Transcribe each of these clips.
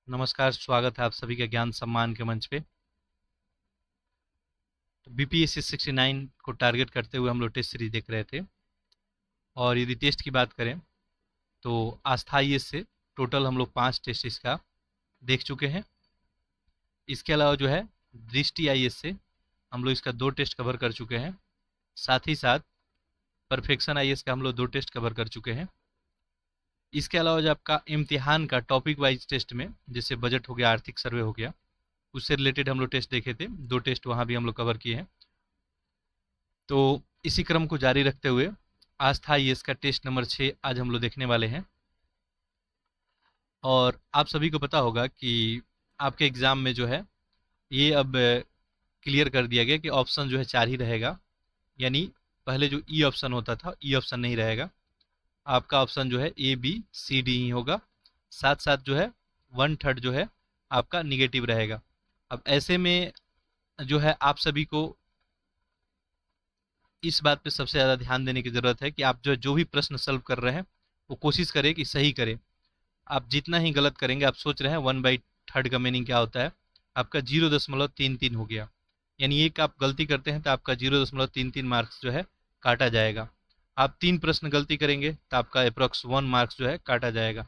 नमस्कार, स्वागत है आप सभी का ज्ञान सम्मान के मंच पे। तो बीपीएससी 69 को टारगेट करते हुए हम लोग टेस्ट सीरीज देख रहे थे। और यदि टेस्ट की बात करें तो आस्था आईएएस से टोटल हम लोग 5 टेस्ट इसका देख चुके हैं। इसके अलावा जो है दृष्टि आईएएस से हम लोग इसका 2 टेस्ट कवर कर चुके हैं। साथ ही साथ परफेक्शन आईएएस का हम लोग 2 टेस्ट कवर कर चुके हैं। इसके अलावा जो आपका इम्तिहान का टॉपिक वाइज टेस्ट में, जैसे बजट हो गया, आर्थिक सर्वे हो गया, उससे रिलेटेड हम लोग टेस्ट देखे थे। 2 टेस्ट वहाँ भी हम लोग कवर किए हैं। तो इसी क्रम को जारी रखते हुए आस्था आईएएस का टेस्ट नंबर 6 आज हम लोग देखने वाले हैं। और आप सभी को पता होगा कि आपके एग्ज़ाम में जो है ये अब क्लियर कर दिया गया कि ऑप्शन जो है 4 ही रहेगा। यानी पहले जो ई ऑप्शन होता था, ई ऑप्शन नहीं रहेगा। आपका ऑप्शन जो है ए बी सी डी ही होगा। साथ साथ जो है 1/3 जो है आपका निगेटिव रहेगा। अब ऐसे में जो है आप सभी को इस बात पे सबसे ज़्यादा ध्यान देने की ज़रूरत है कि आप जो भी प्रश्न सॉल्व कर रहे हैं वो कोशिश करें कि सही करें। आप जितना ही गलत करेंगे, आप सोच रहे हैं 1/3 का मीनिंग क्या होता है, आपका 0.33 हो गया। यानी एक आप गलती करते हैं तो आपका 0.33 मार्क्स जो है काटा जाएगा। आप 3 प्रश्न गलती करेंगे तो आपका अप्रॉक्स 1 मार्क्स जो है काटा जाएगा।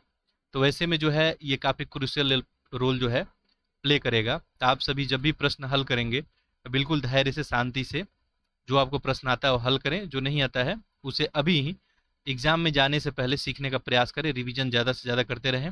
तो वैसे में जो है ये काफ़ी क्रूशियल रोल जो है प्ले करेगा। तो आप सभी जब भी प्रश्न हल करेंगे तो बिल्कुल धैर्य से, शांति से, जो आपको प्रश्न आता है वो हल करें, जो नहीं आता है उसे अभी ही एग्जाम में जाने से पहले सीखने का प्रयास करें। रिवीजन ज़्यादा से ज़्यादा करते रहें।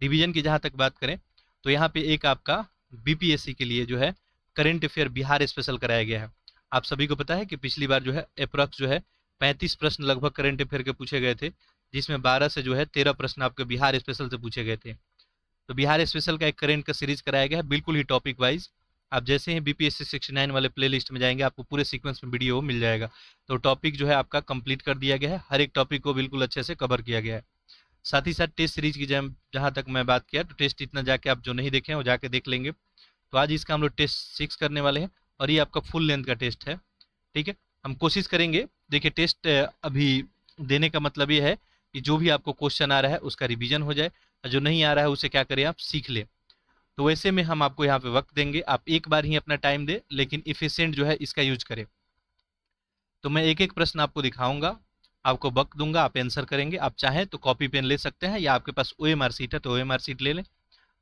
रिवीजन की जहाँ तक बात करें तो यहाँ पे एक आपका बीपीएससी के लिए जो है करंट अफेयर बिहार स्पेशल कराया गया है। आप सभी को पता है कि पिछली बार जो है अप्रॉक्स जो है 35 प्रश्न लगभग करंट अफेयर के पूछे गए थे, जिसमें 12 से जो है 13 प्रश्न आपके बिहार स्पेशल से पूछे गए थे। तो बिहार स्पेशल का एक करंट का सीरीज कराया गया है, बिल्कुल ही टॉपिक वाइज। आप जैसे ही बीपीएससी 69 वाले प्लेलिस्ट में जाएंगे आपको पूरे सीक्वेंस में वीडियो मिल जाएगा। तो टॉपिक जो है आपका कंप्लीट कर दिया गया है, हर एक टॉपिक को बिल्कुल अच्छे से कवर किया गया है। साथ ही साथ टेस्ट सीरीज की जहाँ तक मैं बात किया तो टेस्ट इतना जाके आप जो नहीं देखे हैं वो जाके देख लेंगे। तो आज इसका हम लोग टेस्ट 6 करने वाले हैं और ये आपका फुल लेंथ का टेस्ट है। ठीक है, हम कोशिश करेंगे। देखिए, टेस्ट अभी देने का मतलब ये है कि जो भी आपको क्वेश्चन आ रहा है उसका रिवीजन हो जाए, और जो नहीं आ रहा है उसे क्या करें, आप सीख लें। तो वैसे में हम आपको यहाँ पे वक्त देंगे, आप एक बार ही अपना टाइम दें, लेकिन इफिशिएंट जो है इसका यूज करें। तो मैं एक एक प्रश्न आपको दिखाऊंगा, आपको वक्त दूंगा, आप आंसर करेंगे। आप चाहें तो कॉपी पेन ले सकते हैं, या आपके पास ओएमआर सीट है तो ओएमआर सीट ले लें।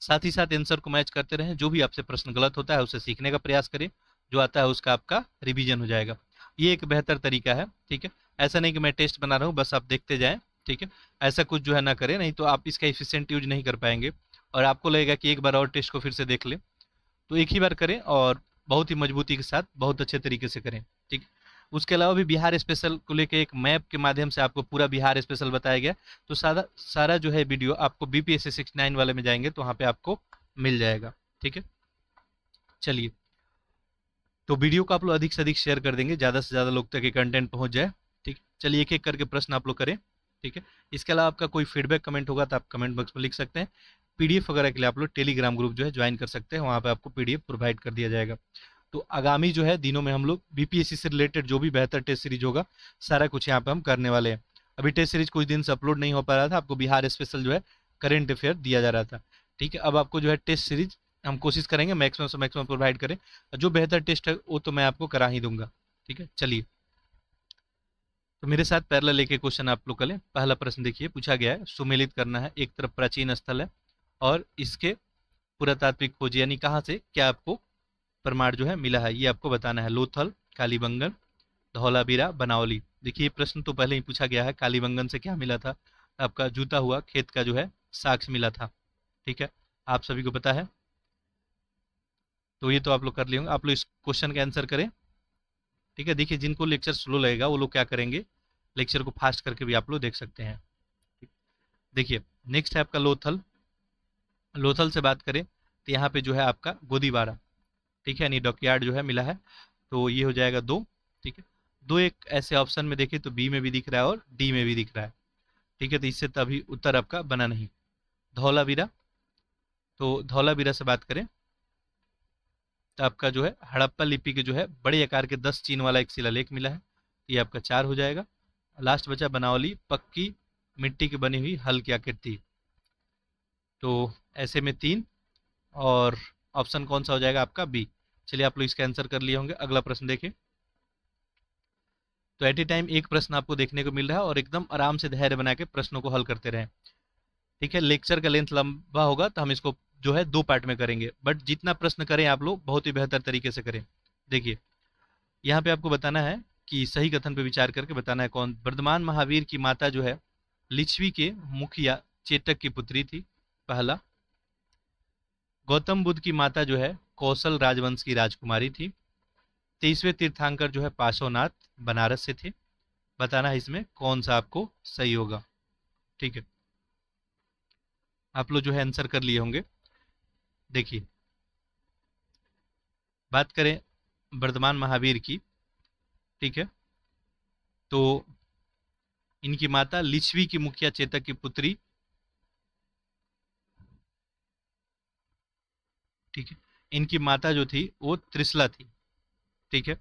साथ ही साथ आंसर को मैच करते रहें। जो भी आपसे प्रश्न गलत होता है उसे सीखने का प्रयास करें, जो आता है उसका आपका रिवीजन हो जाएगा। ये एक बेहतर तरीका है। ठीक है, ऐसा नहीं कि मैं टेस्ट बना रहा हूँ बस आप देखते जाएं। ठीक है, ऐसा कुछ जो है ना करें, नहीं तो आप इसका इफिशिएंट यूज नहीं कर पाएंगे और आपको लगेगा कि एक बार और टेस्ट को फिर से देख लें। तो एक ही बार करें और बहुत ही मजबूती के साथ, बहुत अच्छे तरीके से करें। ठीक है, उसके अलावा भी बिहार स्पेशल को लेकर एक मैप के माध्यम से आपको पूरा बिहार स्पेशल बताया गया। तो सारा सारा जो है वीडियो आपको बीपीएससी 69 वाले में जाएंगे तो वहाँ पे आपको मिल जाएगा। ठीक है, चलिए, तो वीडियो को आप लोग अधिक से अधिक शेयर कर देंगे, ज़्यादा से ज़्यादा लोग तक ये कंटेंट पहुँच जाए। ठीक, चलिए एक एक करके प्रश्न आप लोग करें। ठीक है, इसके अलावा आपका कोई फीडबैक कमेंट होगा तो आप कमेंट बॉक्स में लिख सकते हैं। पीडीएफ वगैरह के लिए आप लोग टेलीग्राम ग्रुप जो है ज्वाइन कर सकते हैं, वहाँ पे आपको पीडीएफ प्रोवाइड कर दिया जाएगा। तो आगामी जो है दिनों में हम लोग बीपीएससी से रिलेटेड जो भी बेहतर टेस्ट सीरीज होगा सारा कुछ यहाँ पे हम करने वाले हैं। अभी टेस्ट सीरीज कुछ दिन से अपलोड नहीं हो पा रहा था, आपको बिहार स्पेशल जो है करेंट अफेयर दिया जा रहा था। ठीक है, अब आपको जो है टेस्ट सीरीज हम कोशिश करेंगे मैक्सिमम से मैक्सिमम प्रोवाइड करें। जो बेहतर टेस्ट है वो तो मैं आपको करा ही दूंगा। ठीक है, चलिए, तो मेरे साथ पैरेलल लेके क्वेश्चन आप लोग कर लें। पहला प्रश्न देखिए, पूछा गया है सुमेलित करना है। एक तरफ प्राचीन स्थल है और इसके पुरातात्विक खोज, यानी कहाँ से क्या आपको प्रमाण जो है मिला है, ये आपको बताना है। लोथल, कालीबंगन, धौलावीरा, बनावली। देखिए प्रश्न तो पहले ही पूछा गया है, कालीबंगन से क्या मिला था, आपका जूता हुआ खेत का जो है साक्ष्य मिला था। ठीक है, आप सभी को पता है। तो ये तो आप लोग कर लिए होंगे। आप लोग इस क्वेश्चन का आंसर करें। ठीक है, देखिए जिनको लेक्चर स्लो लगेगा वो लोग क्या करेंगे, लेक्चर को फास्ट करके भी आप लोग देख सकते हैं। देखिए, नेक्स्ट है आपका लोथल। लोथल से बात करें तो यहाँ पे जो है आपका गोदीबारा। ठीक है, यानी डॉकयार्ड जो है मिला है, तो ये हो जाएगा 2। ठीक है, दो एक ऐसे ऑप्शन में देखें तो बी में भी दिख रहा है और डी में भी दिख रहा है। ठीक है, तो इससे तभी उत्तर आपका बना नहीं। धौलावीरा, तो धौलावीरा से बात करें तो आपका जो है हड़प्पा लिपि के जो है बड़े आकार के 10 चीन वाला एक शिलालेख मिला है, ये आपका 4 हो जाएगा। लास्ट बचा बनावली, पक्की मिट्टी की बनी हुई हल की आकृति। तो ऐसे में 3, और ऑप्शन कौन सा हो जाएगा आपका बी। चलिए आप लोग इसका आंसर कर लिए होंगे। अगला प्रश्न देखिए। तो एट ए टाइम एक प्रश्न आपको देखने को मिल रहा है और एकदम आराम से धैर्य बना के प्रश्नों को हल करते रहें। ठीक है, लेक्चर का लेंथ लंबा होगा तो हम इसको जो है 2 पार्ट में करेंगे, बट जितना प्रश्न करें आप लोग बहुत ही बेहतर तरीके से करें। देखिए यहाँ पे आपको बताना है कि सही कथन पे विचार करके बताना है कौन। वर्धमान महावीर की माता जो है लिच्छवी के मुखिया चेतक की पुत्री थी, पहला। गौतम बुद्ध की माता जो है कौशल राजवंश की राजकुमारी थी। 23वें तीर्थंकर जो है पार्श्वनाथ बनारस से थे। बताना है इसमें कौन सा आपको सही होगा। ठीक है, आप लोग जो है आंसर कर लिए होंगे। देखिए बात करें वर्धमान महावीर की, ठीक है, तो इनकी माता लिच्छवी की मुखिया चेतक की पुत्री, ठीक है। इनकी माता जो थी वो त्रिशला थी, ठीक है,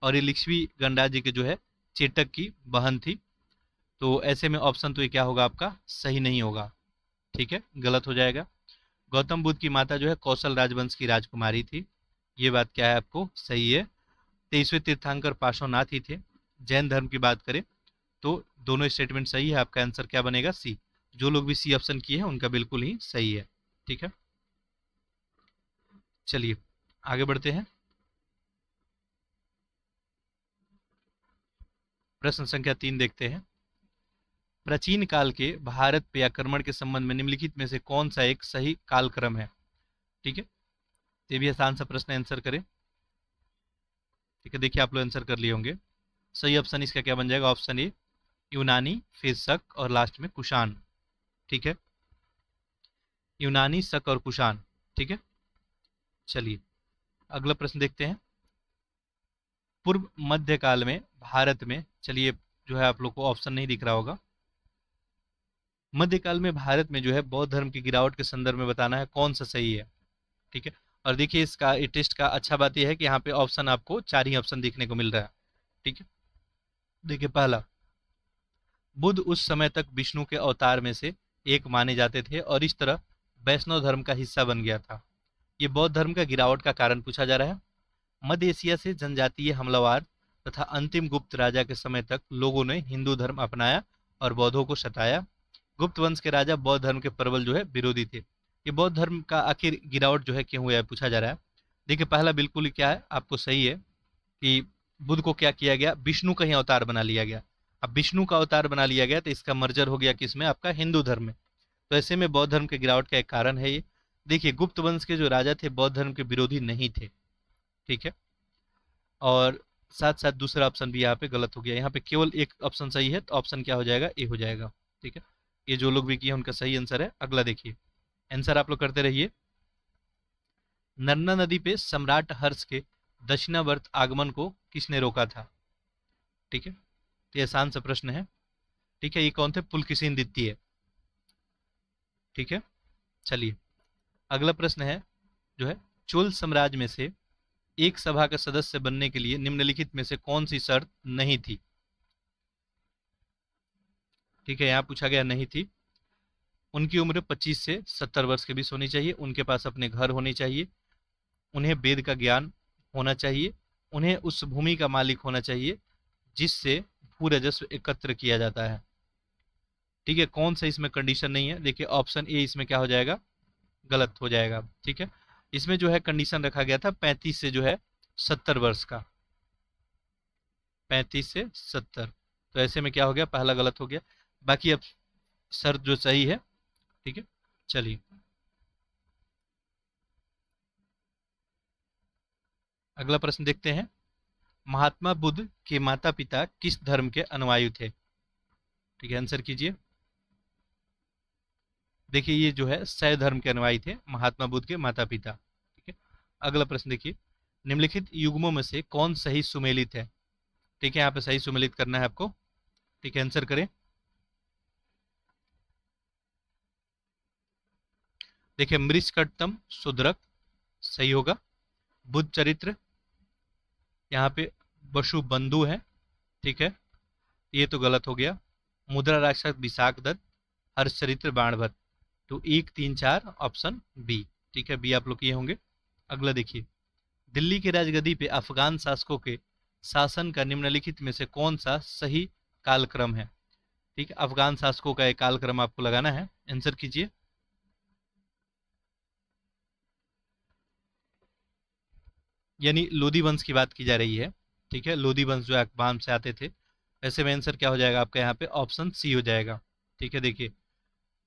और ये लिच्छवी गणराज जी के जो है चेतक की बहन थी। तो ऐसे में ऑप्शन तो ये क्या होगा आपका सही नहीं होगा, ठीक है, गलत हो जाएगा। गौतम बुद्ध की माता जो है कौशल राजवंश की राजकुमारी थी, ये बात क्या है आपको सही है। 23वें तीर्थंकर पार्श्वनाथ ही थे। जैन धर्म की बात करें तो दोनों स्टेटमेंट सही है। आपका आंसर क्या बनेगा सी। जो लोग भी सी ऑप्शन किए हैं उनका बिल्कुल ही सही है, ठीक है। चलिए आगे बढ़ते हैं। प्रश्न संख्या 3 देखते हैं। प्राचीन काल के भारत पे आक्रमण के संबंध में निम्नलिखित में से कौन सा एक सही कालक्रम है। ठीक है, ये भी आसान सा प्रश्न, आंसर करें। ठीक है, देखिए आप लोग आंसर कर लिए होंगे। सही ऑप्शन इसका क्या बन जाएगा, ऑप्शन ए यूनानी, फिर शक और लास्ट में कुषाण। ठीक है, यूनानी, शक और कुषाण, ठीक है। चलिए अगला प्रश्न देखते हैं। पूर्व मध्यकाल में भारत में, चलिए जो है आप लोग को ऑप्शन नहीं दिख रहा होगा। मध्यकाल में भारत में जो है बौद्ध धर्म की गिरावट के संदर्भ में बताना है कौन सा सही है। ठीक है, और देखिए इसका ये टेस्ट का अच्छा बात यह है कि यहाँ पे ऑप्शन आपको 4 ही ऑप्शन देखने को मिल रहा है। ठीक है, देखिए पहला, बुद्ध उस समय तक विष्णु के अवतार में से एक माने जाते थे और इस तरह वैष्णव धर्म का हिस्सा बन गया था। ये बौद्ध धर्म का गिरावट का कारण पूछा जा रहा है। मध्य एशिया से जनजातीय हमलावर तथा अंतिम गुप्त राजा के समय तक लोगों ने हिंदू धर्म अपनाया और बौद्धों को सताया। गुप्त वंश के राजा बौद्ध धर्म के प्रबल जो है विरोधी थे। ये बौद्ध धर्म का आखिर गिरावट जो है क्यों हुआ है पूछा जा रहा है। देखिए पहला बिल्कुल ही क्या है आपको सही है कि बुद्ध को क्या किया गया, विष्णु का ही अवतार बना लिया गया। अब विष्णु का अवतार बना लिया गया तो इसका मर्जर हो गया किसमें, आपका हिंदू धर्म में। तो ऐसे में बौद्ध धर्म के गिरावट का एक कारण है ये। देखिए गुप्त वंश के जो राजा थे बौद्ध धर्म के विरोधी नहीं थे, ठीक है। और साथ साथ दूसरा ऑप्शन भी यहाँ पे गलत हो गया। यहाँ पे केवल एक ऑप्शन सही है, तो ऑप्शन क्या हो जाएगा, ए हो जाएगा। ठीक है, ये जो लोग भी किए उनका सही आंसर है। अगला देखिए, आंसर आप लोग करते रहिए। नर्मदा नदी पे सम्राट हर्ष के दक्षिणावर्त आगमन को किसने रोका था। ठीक है, तो ये आसान सा प्रश्न है। ठीक है, ये कौन थे, पुलकेशिन द्वितीय। ठीक है, चलिए अगला प्रश्न है जो है, चोल साम्राज्य में से एक सभा का सदस्य बनने के लिए निम्नलिखित में से कौन सी शर्त नहीं थी। ठीक है, यहाँ पूछा गया नहीं थी। उनकी उम्र 25 से 70 वर्ष के बीच होनी चाहिए, उनके पास अपने घर होने चाहिए, उन्हें वेद का ज्ञान होना चाहिए, उन्हें उस भूमि का मालिक होना चाहिए जिससे भू राजस्व एकत्र किया जाता है। ठीक है, कौन सा इसमें कंडीशन नहीं है, देखिए ऑप्शन ए इसमें क्या हो जाएगा, गलत हो जाएगा। ठीक है, इसमें जो है कंडीशन रखा गया था 35 से जो है 70 वर्ष का, 35 से 70। तो ऐसे में क्या हो गया, पहला गलत हो गया। बाकी अब शर्त जो सही है। ठीक है, चलिए अगला प्रश्न देखते हैं। महात्मा बुद्ध के माता पिता किस धर्म के अनुयायी थे। ठीक है, आंसर कीजिए। देखिए ये जो है शैव धर्म के अनुयायी थे महात्मा बुद्ध के माता पिता। ठीक है, अगला प्रश्न देखिए। निम्नलिखित युग्मों में से कौन सही सुमेलित है। ठीक है, यहाँ पे सही सुमेलित करना है आपको। ठीक है, आंसर करें। देखिए मृषकट्टम शूद्रक सही होगा। बुद्ध चरित्र, यहाँ पे वसु बंधु है। ठीक है, ये तो गलत हो गया। मुद्रा राक्षस विशाख दत्त, हर्ष चरित्र बाणभट्ट। तो 1, 3, 4 ऑप्शन बी। ठीक है, बी आप लोग किए होंगे। अगला देखिए, दिल्ली की राजगद्दी पे अफगान शासकों के शासन का निम्नलिखित में से कौन सा सही कालक्रम है? ठीक है, अफगान शासकों का एक कालक्रम आपको लगाना है, आंसर कीजिए। यानी लोधी वंश की बात की जा रही है। ठीक है, लोधी वंश जो अकबाम से आते थे। ऐसे में आंसर क्या हो जाएगा आपका यहाँ पे? ऑप्शन सी हो जाएगा। ठीक है, देखिए,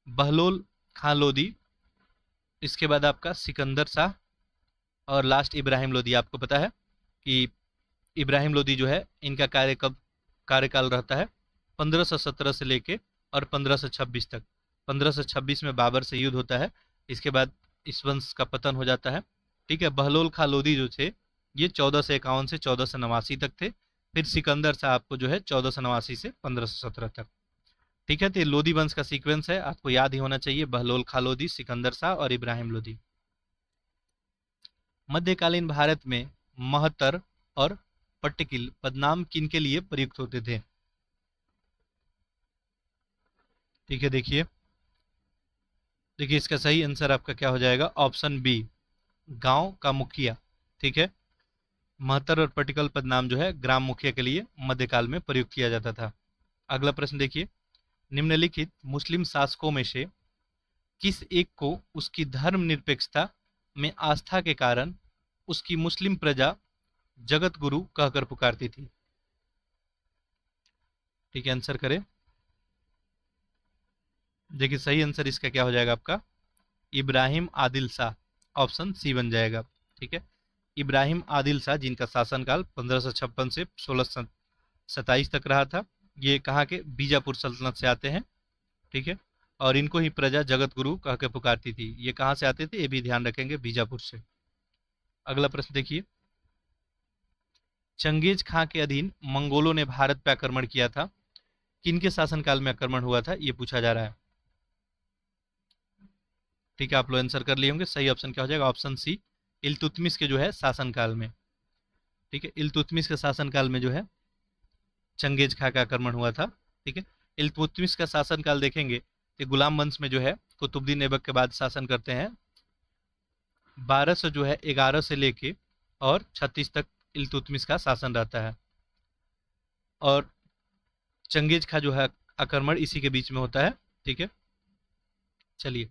बहलोल खां लोधी, इसके बाद आपका सिकंदर शाह, और लास्ट इब्राहिम लोधी। आपको पता है कि इब्राहिम लोधी जो है, इनका कार्यकाल रहता है 1517 से लेके और 1526 तक। 1526 में बाबर से युद्ध होता है, इसके बाद इस वंश का पतन हो जाता है। ठीक है, बहलोल खां लोधी जो थे, ये 1451 से 1489 तक थे। फिर सिकंदर शाह आपको जो है 1489 से 1517 तक। ठीक है, तो ये लोधी वंश का सीक्वेंस है, आपको याद ही होना चाहिए, बहलोल खां लोधी, सिकंदर शाह और इब्राहिम लोधी। मध्यकालीन भारत में महतर और पट्टिकिल पदनाम किनके लिए प्रयुक्त होते थे? ठीक है, देखिए, देखिए इसका सही आंसर आपका क्या हो जाएगा? ऑप्शन बी, गांव का मुखिया। ठीक है, महतर और पट्टिकल पदनाम जो है ग्राम मुखिया के लिए मध्यकाल में प्रयुक्त किया जाता था। अगला प्रश्न देखिए, निम्नलिखित मुस्लिम शासकों में से किस एक को उसकी धर्मनिरपेक्षता में आस्था के कारण उसकी मुस्लिम प्रजा जगत गुरु कहकर पुकारती थी? ठीक है, आंसर करें। देखिए, सही आंसर इसका क्या हो जाएगा आपका? इब्राहिम आदिल शाह, ऑप्शन सी बन जाएगा। ठीक है, इब्राहिम आदिल शाह, जिनका शासनकाल 1556 से 1627 तक रहा था, ये कहाँ के? बीजापुर सल्तनत से आते हैं। ठीक है, और इनको ही प्रजा जगत गुरु कह के पुकारती थी। ये कहाँ से आते थे, ये भी ध्यान रखेंगे, बीजापुर से। अगला प्रश्न देखिए, चंगेज खां के अधीन मंगोलों ने भारत पर आक्रमण किया था, किनके शासनकाल में आक्रमण हुआ था, ये पूछा जा रहा है। ठीक है, आप लोग आंसर कर लिए होंगे। सही ऑप्शन क्या हो जाएगा? ऑप्शन सी, इल्तुतमिश के जो है शासनकाल में। ठीक है, इल्तुतमिश के शासनकाल में जो है चंगेज खां का आक्रमण हुआ था। ठीक है, इल्तुतमिश का शासनकाल देखेंगे तो गुलाम वंश में जो है कुतुबुद्दीन ऐबक के बाद शासन करते हैं। 1200 जो है 11 से लेके और 36 तक इल्तुतमिश का शासन रहता है, और चंगेज खां जो है आक्रमण इसी के बीच में होता है। ठीक है, चलिए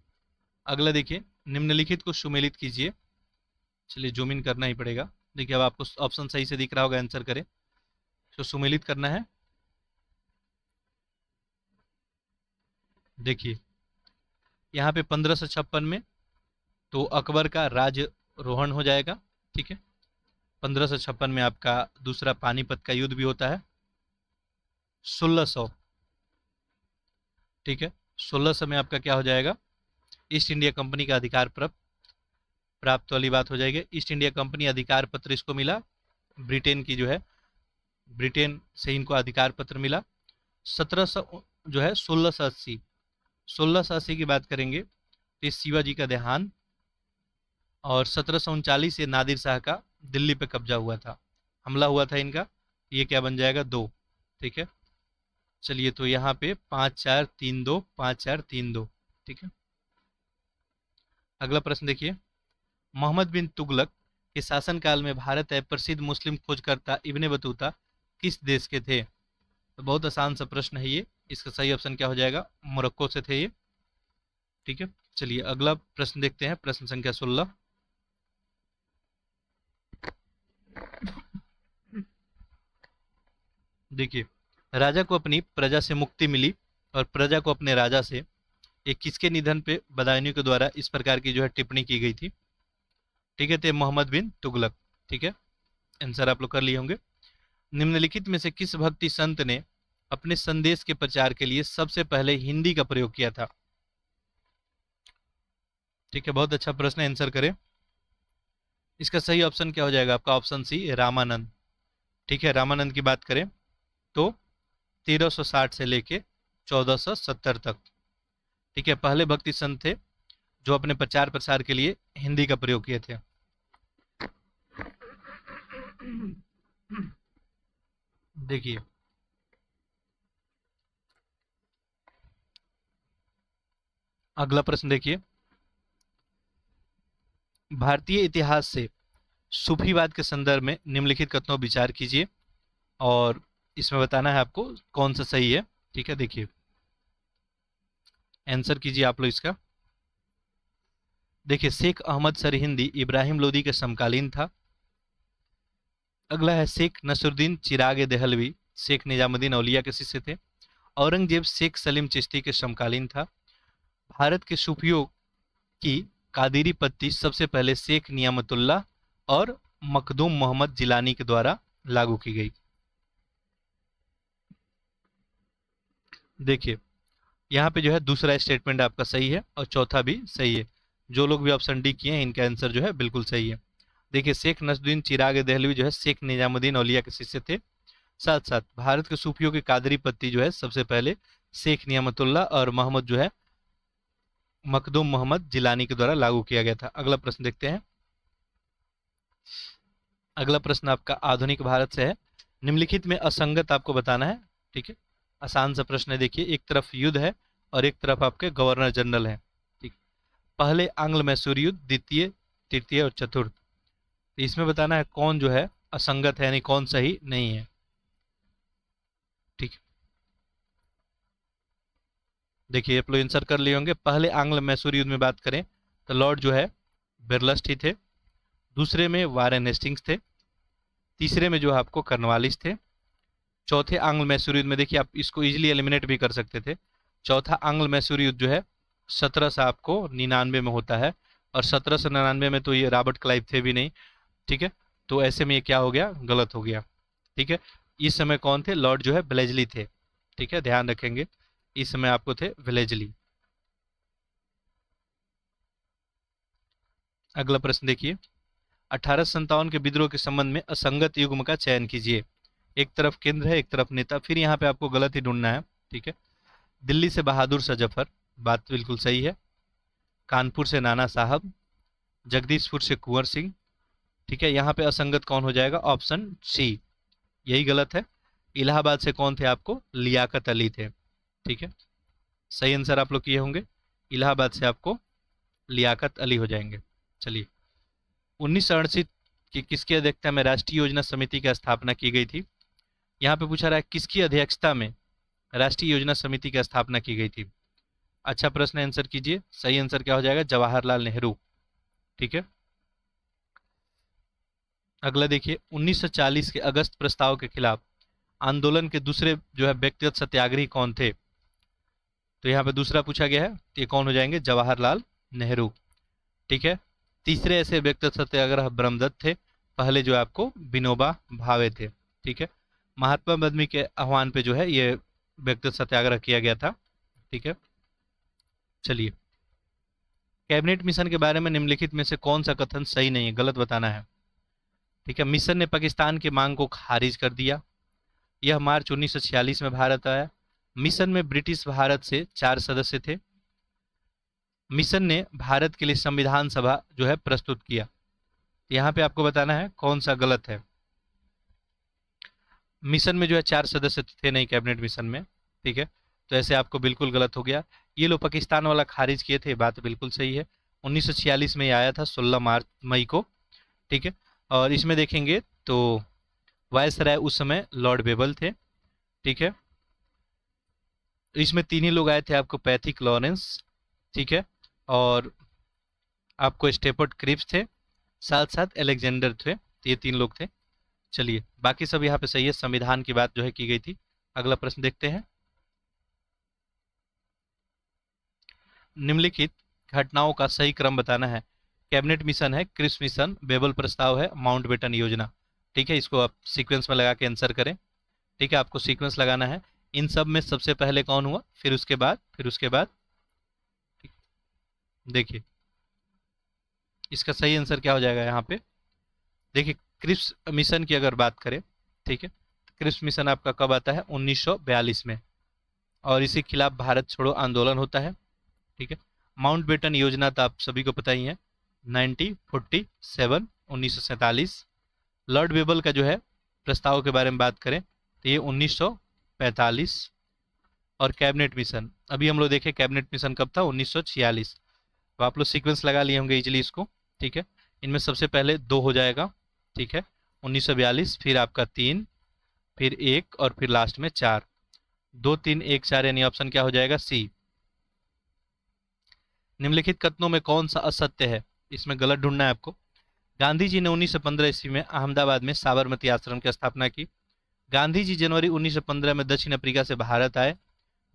अगला देखिए, निम्नलिखित को सुमेलित कीजिए। चलिए, जूम इन करना ही पड़ेगा। देखिए, अब आपको ऑप्शन सही से दिख रहा होगा, आंसर करें। तो सुमेलित करना है। देखिए, यहाँ पे 1556 में तो अकबर का राजरोहण हो जाएगा। ठीक है, 1556 में आपका दूसरा पानीपत का युद्ध भी होता है। 1600, ठीक है, 1600 में आपका क्या हो जाएगा? ईस्ट इंडिया कंपनी का अधिकार प्राप्त वाली बात हो जाएगी। ईस्ट इंडिया कंपनी अधिकार पत्र इसको मिला, ब्रिटेन की जो है, ब्रिटेन से इनको अधिकार पत्र मिला। 1700 जो है 1680, 1680 की बात करेंगे तो शिवाजी का देहांत, और 1739 ये नादिर शाह का दिल्ली पे कब्जा हुआ था, हमला हुआ था इनका। ये क्या बन जाएगा? 2। ठीक है, चलिए, तो यहाँ पे 5, 4, 3, 2, 5, 4, 3, 2। ठीक है, अगला प्रश्न देखिए, मोहम्मद बिन तुगलक के शासनकाल में भारत है प्रसिद्ध मुस्लिम खोजकर्ता इब्ने बतूता किस देश के थे? तो बहुत आसान सा प्रश्न है ये, इसका सही ऑप्शन क्या हो जाएगा? मोरक्को से थे ये। ठीक है, चलिए अगला प्रश्न देखते हैं, प्रश्न संख्या 16। देखिए, राजा को अपनी प्रजा से मुक्ति मिली और प्रजा को अपने राजा से, ये किसके निधन पे बदायूंयों के द्वारा इस प्रकार की जो है टिप्पणी की गई थी? ठीक है, तो मोहम्मद बिन तुगलक। ठीक है, आंसर आप लोग कर लिए होंगे। निम्नलिखित में से किस भक्ति संत ने अपने संदेश के प्रचार के लिए सबसे पहले हिंदी का प्रयोग किया था? ठीक है, बहुत अच्छा प्रश्न है, आंसर करें। इसका सही ऑप्शन क्या हो जाएगा आपका? Option C, Ramanand. ठीक है, रामानंद की बात करें तो 1360 से लेके 1470 तक। ठीक है, पहले भक्ति संत थे जो अपने प्रचार प्रसार के लिए हिंदी का प्रयोग किए थे। देखिए, अगला प्रश्न देखिए, भारतीय इतिहास से सूफीवाद के संदर्भ में निम्नलिखित कथनों पर विचार कीजिए और इसमें बताना है आपको कौन सा सही है। ठीक है, देखिए आंसर कीजिए आप लोग इसका। देखिए, शेख अहमद सरहिंदी इब्राहिम लोदी के समकालीन था। अगला है शेख नसरुद्दीन चिराग देहलवी शेख निजामुद्दीन औलिया के शिष्य थे। औरंगजेब शेख सलीम चिश्ती के समकालीन था। भारत के सूफियों की कादिरी पत्ती सबसे पहले शेख नियामतुल्लाह और मखदूम मोहम्मद जिलानी के द्वारा लागू की गई। देखिए, यहाँ पे जो है दूसरा स्टेटमेंट आपका सही है और चौथा भी सही है। जो लोग भी ऑप्शन डी किए हैं इनका आंसर जो है बिल्कुल सही है। देखिए, शेख नसरुद्दीन चिराग देहलवी जो है शेख निजामुद्दीन औलिया के शिष्य थे। साथ साथ भारत के सूफियों की कादरी पत्ती जो है सबसे पहले शेख नियामतुल्लाह और मोहम्मद जो है मखदूम मोहम्मद जिलानी के द्वारा लागू किया गया था। अगला प्रश्न देखते हैं। अगला प्रश्न आपका आधुनिक भारत से है। निम्नलिखित में असंगत आपको बताना है। ठीक है, आसान सा प्रश्न है। देखिए, एक तरफ युद्ध है और एक तरफ आपके गवर्नर जनरल है। ठीक, पहले आंग्ल मैसूर युद्ध, द्वितीय, तृतीय और चतुर्थ। तो इसमें बताना है कौन जो है असंगत है, यानी कौन सही नहीं है। ठीक, देखिए आप लोग आंसर कर लिए होंगे। पहले आंग्ल मैसूर युद्ध में बात करें तो लॉर्ड जो है बिरलस्ट ही थे। दूसरे में वारेन हेस्टिंग्स थे। तीसरे में जो है आपको कर्नवालिस थे। चौथे आंग्ल मैसूर युद्ध में देखिए आप इसको इजीली एलिमिनेट भी कर सकते थे। चौथा आंग्ल मैसूर युद्ध जो है 1799 में होता है और 1799 में तो ये रॉबर्ट क्लाइव थे भी नहीं। ठीक है, तो ऐसे में ये क्या हो गया, गलत हो गया। ठीक है, इस समय कौन थे, लॉर्ड जो है ब्लेजली थे। ठीक है, ध्यान रखेंगे इस समय आपको थे ब्लेजली। अगला प्रश्न देखिए, 1857 के विद्रोह के संबंध में असंगत युग्म का चयन कीजिए। एक तरफ केंद्र है, एक तरफ नेता। फिर यहाँ पे आपको गलत ही ढूंढना है। ठीक है, दिल्ली से बहादुर शाह जफर, बात बिल्कुल सही है। कानपुर से नाना साहब, जगदीशपुर से कुंवर सिंह। ठीक है, यहाँ पे असंगत कौन हो जाएगा, ऑप्शन सी, यही गलत है। इलाहाबाद से कौन थे आपको, लियाकत अली थे। ठीक है, सही आंसर आप लोग किए होंगे। इलाहाबाद से आपको लियाकत अली हो जाएंगे। चलिए, 1968 की किसकी अध्यक्षता में राष्ट्रीय योजना समिति की स्थापना की गई थी। यहाँ पे पूछा रहा है किसकी अध्यक्षता में राष्ट्रीय योजना समिति की स्थापना की गई थी। अच्छा प्रश्न, आंसर कीजिए। सही आंसर क्या हो जाएगा, जवाहरलाल नेहरू। ठीक है, अगला देखिए, 1940 के अगस्त प्रस्ताव के खिलाफ आंदोलन के दूसरे जो है व्यक्तिगत सत्याग्रही कौन थे। तो यहाँ पे दूसरा पूछा गया है, तो ये कौन हो जाएंगे, जवाहरलाल नेहरू। ठीक है, तीसरे ऐसे व्यक्तिगत सत्याग्रह ब्रह्मदत्त थे। पहले जो आपको विनोबा भावे थे। ठीक है, महात्मा गांधी के आह्वान पे जो है ये व्यक्तिगत सत्याग्रह किया गया था। ठीक है, चलिए, कैबिनेट मिशन के बारे में निम्नलिखित में से कौन सा कथन सही नहीं है, गलत बताना है। ठीक है, मिशन ने पाकिस्तान की मांग को खारिज कर दिया। यह मार्च 1946 में भारत आया। मिशन में ब्रिटिश भारत से 4 सदस्य थे। मिशन ने भारत के लिए संविधान सभा जो है प्रस्तुत किया। यहाँ पे आपको बताना है कौन सा गलत है। मिशन में जो है 4 सदस्य थे नहीं कैबिनेट मिशन में। ठीक है, तो ऐसे आपको बिल्कुल गलत हो गया। ये लोग पाकिस्तान वाला खारिज किए थे, बात बिल्कुल सही है। 1946 में ये आया था 16 मई को। ठीक है, और इसमें देखेंगे तो वायसराय उस समय लॉर्ड बेबल थे। ठीक है, इसमें 3 ही लोग आए थे आपको, पैथिक लॉरेंस, ठीक है, और आपको स्टेपर्ट क्रिप्स थे, साथ साथ एलेक्जेंडर थे। तो ये 3 लोग थे। चलिए, बाकी सब यहाँ पे सही है। संविधान की बात जो है की गई थी। अगला प्रश्न देखते हैं। निम्नलिखित घटनाओं का सही क्रम बताना है। कैबिनेट मिशन है, क्रिप्स मिशन, बेबल प्रस्ताव है, माउंटबेटन योजना। ठीक है, इसको आप सीक्वेंस में लगा के आंसर करें। ठीक है, आपको सीक्वेंस लगाना है। इन सब में सबसे पहले कौन हुआ, फिर उसके बाद, फिर उसके बाद। देखिए, इसका सही आंसर क्या हो जाएगा यहाँ पे। देखिए, क्रिप्स मिशन की अगर बात करें, ठीक है, क्रिप्स मिशन आपका कब आता है, 1942 में, और इसी खिलाफ भारत छोड़ो आंदोलन होता है। ठीक है, माउंटबेटन योजना तो आप सभी को पता ही है, 1947 लॉर्ड बेबल का जो है प्रस्ताव के बारे में बात करें तो ये 1945। और कैबिनेट मिशन, अभी हम लोग देखे कैबिनेट मिशन कब था, 1946। तो आप लोग सीक्वेंस लगा लिए होंगे इजिली इसको, ठीक है। इनमें सबसे पहले 2 हो जाएगा, ठीक है, 1942, फिर आपका 3, फिर 1 और फिर लास्ट में 4। 2 3 1 4 यानी ऑप्शन क्या हो जाएगा, सी। निम्नलिखित कथनों में कौन सा असत्य है, इसमें गलत ढूंढना है आपको। गांधी जी ने 1915 ईस्वी में अहमदाबाद में साबरमती आश्रम की स्थापना की। गांधी जी जनवरी 1915 में दक्षिण अफ्रीका से भारत आए।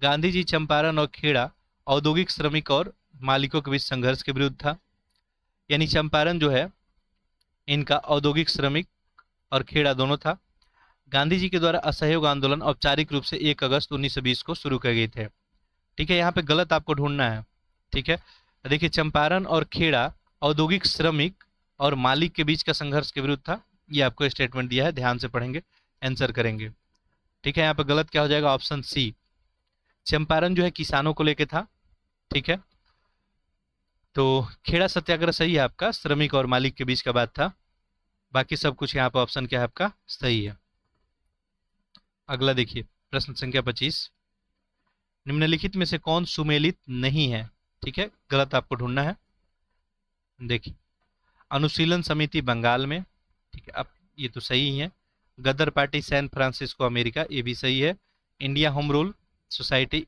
गांधी जी चंपारण और खेड़ा औद्योगिक श्रमिक और मालिकों के बीच संघर्ष के विरुद्ध था। यानी चंपारण जो है इनका औद्योगिक श्रमिक और खेड़ा दोनों था। गांधी जी के द्वारा असहयोग आंदोलन औपचारिक रूप से 1 अगस्त 1920 को शुरू किए गए थे। ठीक है, यहाँ पे गलत आपको ढूंढना है, ठीक है। देखिए, चंपारण और खेड़ा औद्योगिक श्रमिक और मालिक के बीच का संघर्ष के विरुद्ध था, ये आपको स्टेटमेंट दिया है, ध्यान से पढ़ेंगे, आंसर करेंगे। ठीक है, यहाँ पे गलत क्या हो जाएगा, ऑप्शन सी। चंपारण जो है किसानों को लेके था, ठीक है। तो खेड़ा सत्याग्रह सही है आपका, श्रमिक और मालिक के बीच का बात था। बाकी सब कुछ यहाँ पे ऑप्शन क्या है आपका, सही है। अगला देखिए, प्रश्न संख्या 25, निम्नलिखित में से कौन सुमेलित नहीं है, ठीक है, गलत आपको ढूंढना है। देखिए, अनुशीलन समिति बंगाल में, ठीक है, अब ये तो सही ही है। गदर पार्टी सैन फ्रांसिस्को अमेरिका, ये भी सही है। India home rule society,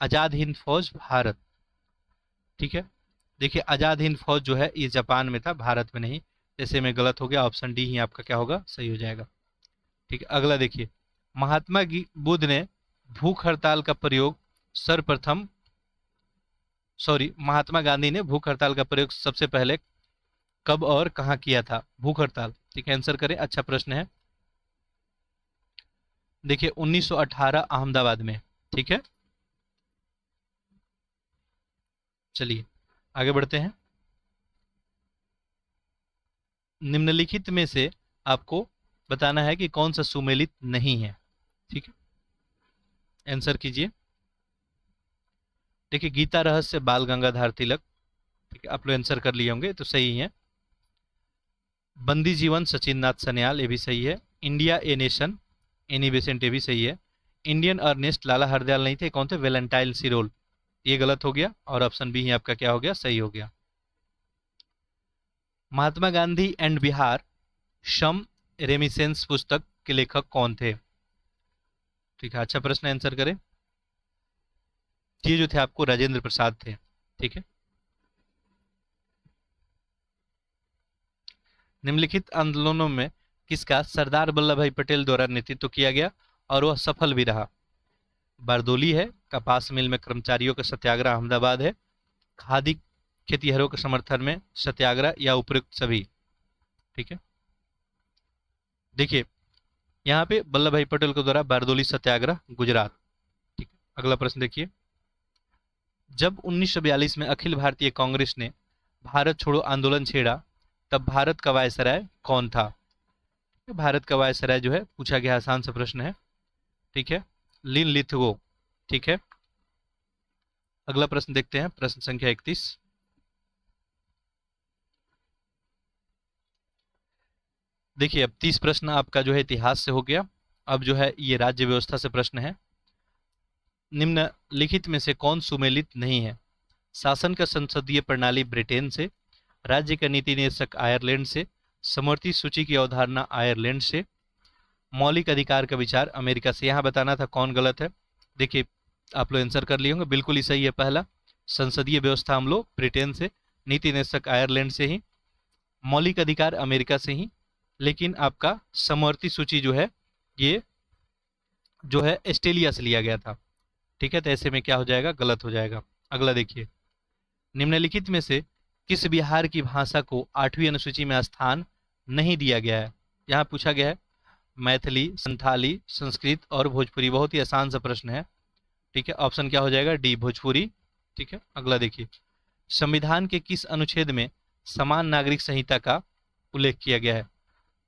Azad Hind फौज भारत, ठीक है। देखिए, आजाद हिंद फौज जो है ये जापान में था, भारत में नहीं, ऐसे में गलत हो गया, ऑप्शन डी ही आपका क्या होगा, सही हो जाएगा। ठीक है, अगला देखिए, महात्मा बुद्ध ने भूख हड़ताल का प्रयोग सर्वप्रथम, सॉरी, महात्मा गांधी ने भूख हड़ताल का प्रयोग सबसे पहले कब और कहां किया था, भूख हड़ताल, ठीक है, आंसर करें, अच्छा प्रश्न है। देखिए, 1918 अहमदाबाद में, ठीक है। चलिए आगे बढ़ते हैं। निम्नलिखित में से आपको बताना है कि कौन सा सुमेलित नहीं है, ठीक है, आंसर कीजिए। देखिए, गीता रहस्य बाल गंगाधर तिलक, ठीक है, आप लोग आंसर कर लिए होंगे तो सही है। बंदी जीवन सचिन नाथ सन्याल, ये भी सही है। India a nation Annie Besant, ये भी सही है। इंडियन अर्नेस्ट लाला हरदयाल नहीं थे, कौन थे, वेलेंटाइन सिरोल, ये गलत हो गया, और ऑप्शन बी ही आपका क्या हो गया, सही हो गया। महात्मा गांधी एंड बिहार शम रेमिसेंस पुस्तक के लेखक कौन थे, ठीक है, अच्छा प्रश्न, आंसर करें। ये जो थे आपको राजेंद्र प्रसाद थे, ठीक है। निम्नलिखित आंदोलनों में किसका सरदार वल्लभ भाई पटेल द्वारा नेतृत्व किया गया और वह सफल भी रहा। बारदोली है, कपास मिल में कर्मचारियों का सत्याग्रह अहमदाबाद है, खादी खेतीहरों के समर्थन में सत्याग्रह, या उपयुक्त सभी, ठीक है। देखिए, यहाँ पे वल्लभ भाई पटेल के द्वारा बारदोली सत्याग्रह गुजरात, ठीक है। अगला प्रश्न देखिए, जब 1942 में अखिल भारतीय कांग्रेस ने भारत छोड़ो आंदोलन छेड़ा तब भारत का वायसराय कौन था। भारत का वायसराय जो है पूछा गया, आसान सा प्रश्न है, ठीक है, लिन लिथगो, ठीक है। अगला प्रश्न देखते हैं, प्रश्न संख्या 31, देखिए, अब 30 प्रश्न आपका जो है इतिहास से हो गया, अब जो है ये राज्य व्यवस्था से प्रश्न है। निम्नलिखित में से कौन सुमेलित नहीं है। शासन का संसदीय प्रणाली ब्रिटेन से, राज्य का नीति निदेशक आयरलैंड से, समवर्ती सूची की अवधारणा आयरलैंड से, मौलिक अधिकार का विचार अमेरिका से। यहाँ बताना था कौन गलत है। देखिए, आप लोग आंसर कर लिए होंगे, बिल्कुल ही सही है पहला, संसदीय व्यवस्था हम लोग ब्रिटेन से, नीति निदेशक आयरलैंड से ही, मौलिक अधिकार अमेरिका से ही, लेकिन आपका समवर्ती सूची जो है ये जो है ऑस्ट्रेलिया से लिया गया था, ठीक है। तो ऐसे में क्या हो जाएगा, गलत हो जाएगा। अगला देखिए, निम्नलिखित में से किस बिहार की भाषा को 8वीं अनुसूची में स्थान नहीं दिया गया है। यहाँ पूछा गया है मैथिली, संथाली, संस्कृत और भोजपुरी, बहुत ही आसान सा प्रश्न है, ठीक है। ऑप्शन क्या हो जाएगा, डी भोजपुरी, ठीक है। अगला देखिए, संविधान के किस अनुच्छेद में समान नागरिक संहिता का उल्लेख किया गया है,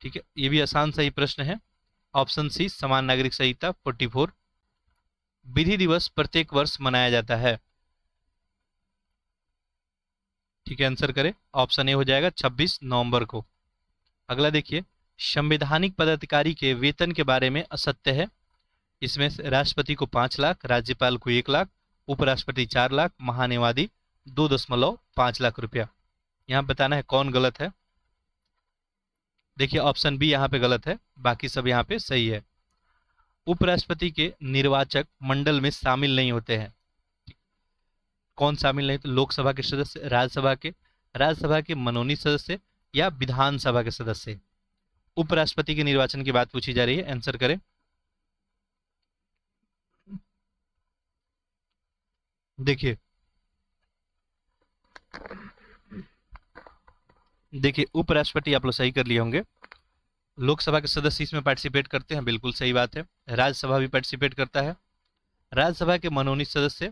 ठीक है, ये भी आसान सा ही प्रश्न है, ऑप्शन सी समान नागरिक संहिता 44। विधि दिवस प्रत्येक वर्ष मनाया जाता है, ठीक है, आंसर करें, ऑप्शन ए हो जाएगा 26 नवंबर को। अगला देखिए, संवैधानिक पदाधिकारी के वेतन के बारे में असत्य है। इसमें से राष्ट्रपति को 5 लाख, राज्यपाल को 1 लाख, उपराष्ट्रपति 4 लाख, महान्यायवादी 2.5 लाख रुपया। यहाँ बताना है कौन गलत है। देखिए ऑप्शन बी यहाँ पे गलत है, बाकी सब यहाँ पे सही है। उपराष्ट्रपति के निर्वाचक मंडल में शामिल नहीं होते हैं। कौन शामिल नहीं? तो लोकसभा के सदस्य, राज्यसभा के मनोनीत सदस्य या विधानसभा के सदस्य। उपराष्ट्रपति के निर्वाचन की बात पूछी जा रही है, आंसर करें। देखिए उपराष्ट्रपति आप लोग सही कर लिए होंगे। लोकसभा के सदस्य इसमें पार्टिसिपेट करते हैं, बिल्कुल सही बात है। राज्यसभा भी पार्टिसिपेट करता है। राज्यसभा के मनोनीत सदस्य,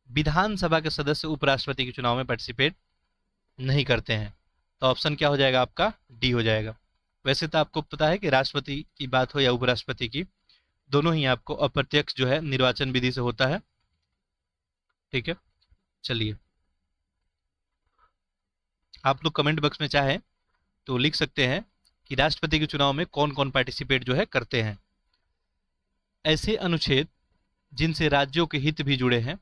विधानसभा के सदस्य उपराष्ट्रपति के चुनाव में पार्टिसिपेट नहीं करते हैं। तो ऑप्शन क्या हो जाएगा आपका? डी हो जाएगा। वैसे तो आपको पता है कि राष्ट्रपति की बात हो या उपराष्ट्रपति की, दोनों ही आपको अप्रत्यक्ष जो है निर्वाचन विधि से होता है। ठीक है, चलिए आप लोग कमेंट बॉक्स में चाहें तो लिख सकते हैं कि राष्ट्रपति के चुनाव में कौन कौन पार्टिसिपेट जो है करते हैं। ऐसे अनुच्छेद जिनसे राज्यों के हित भी जुड़े हैं,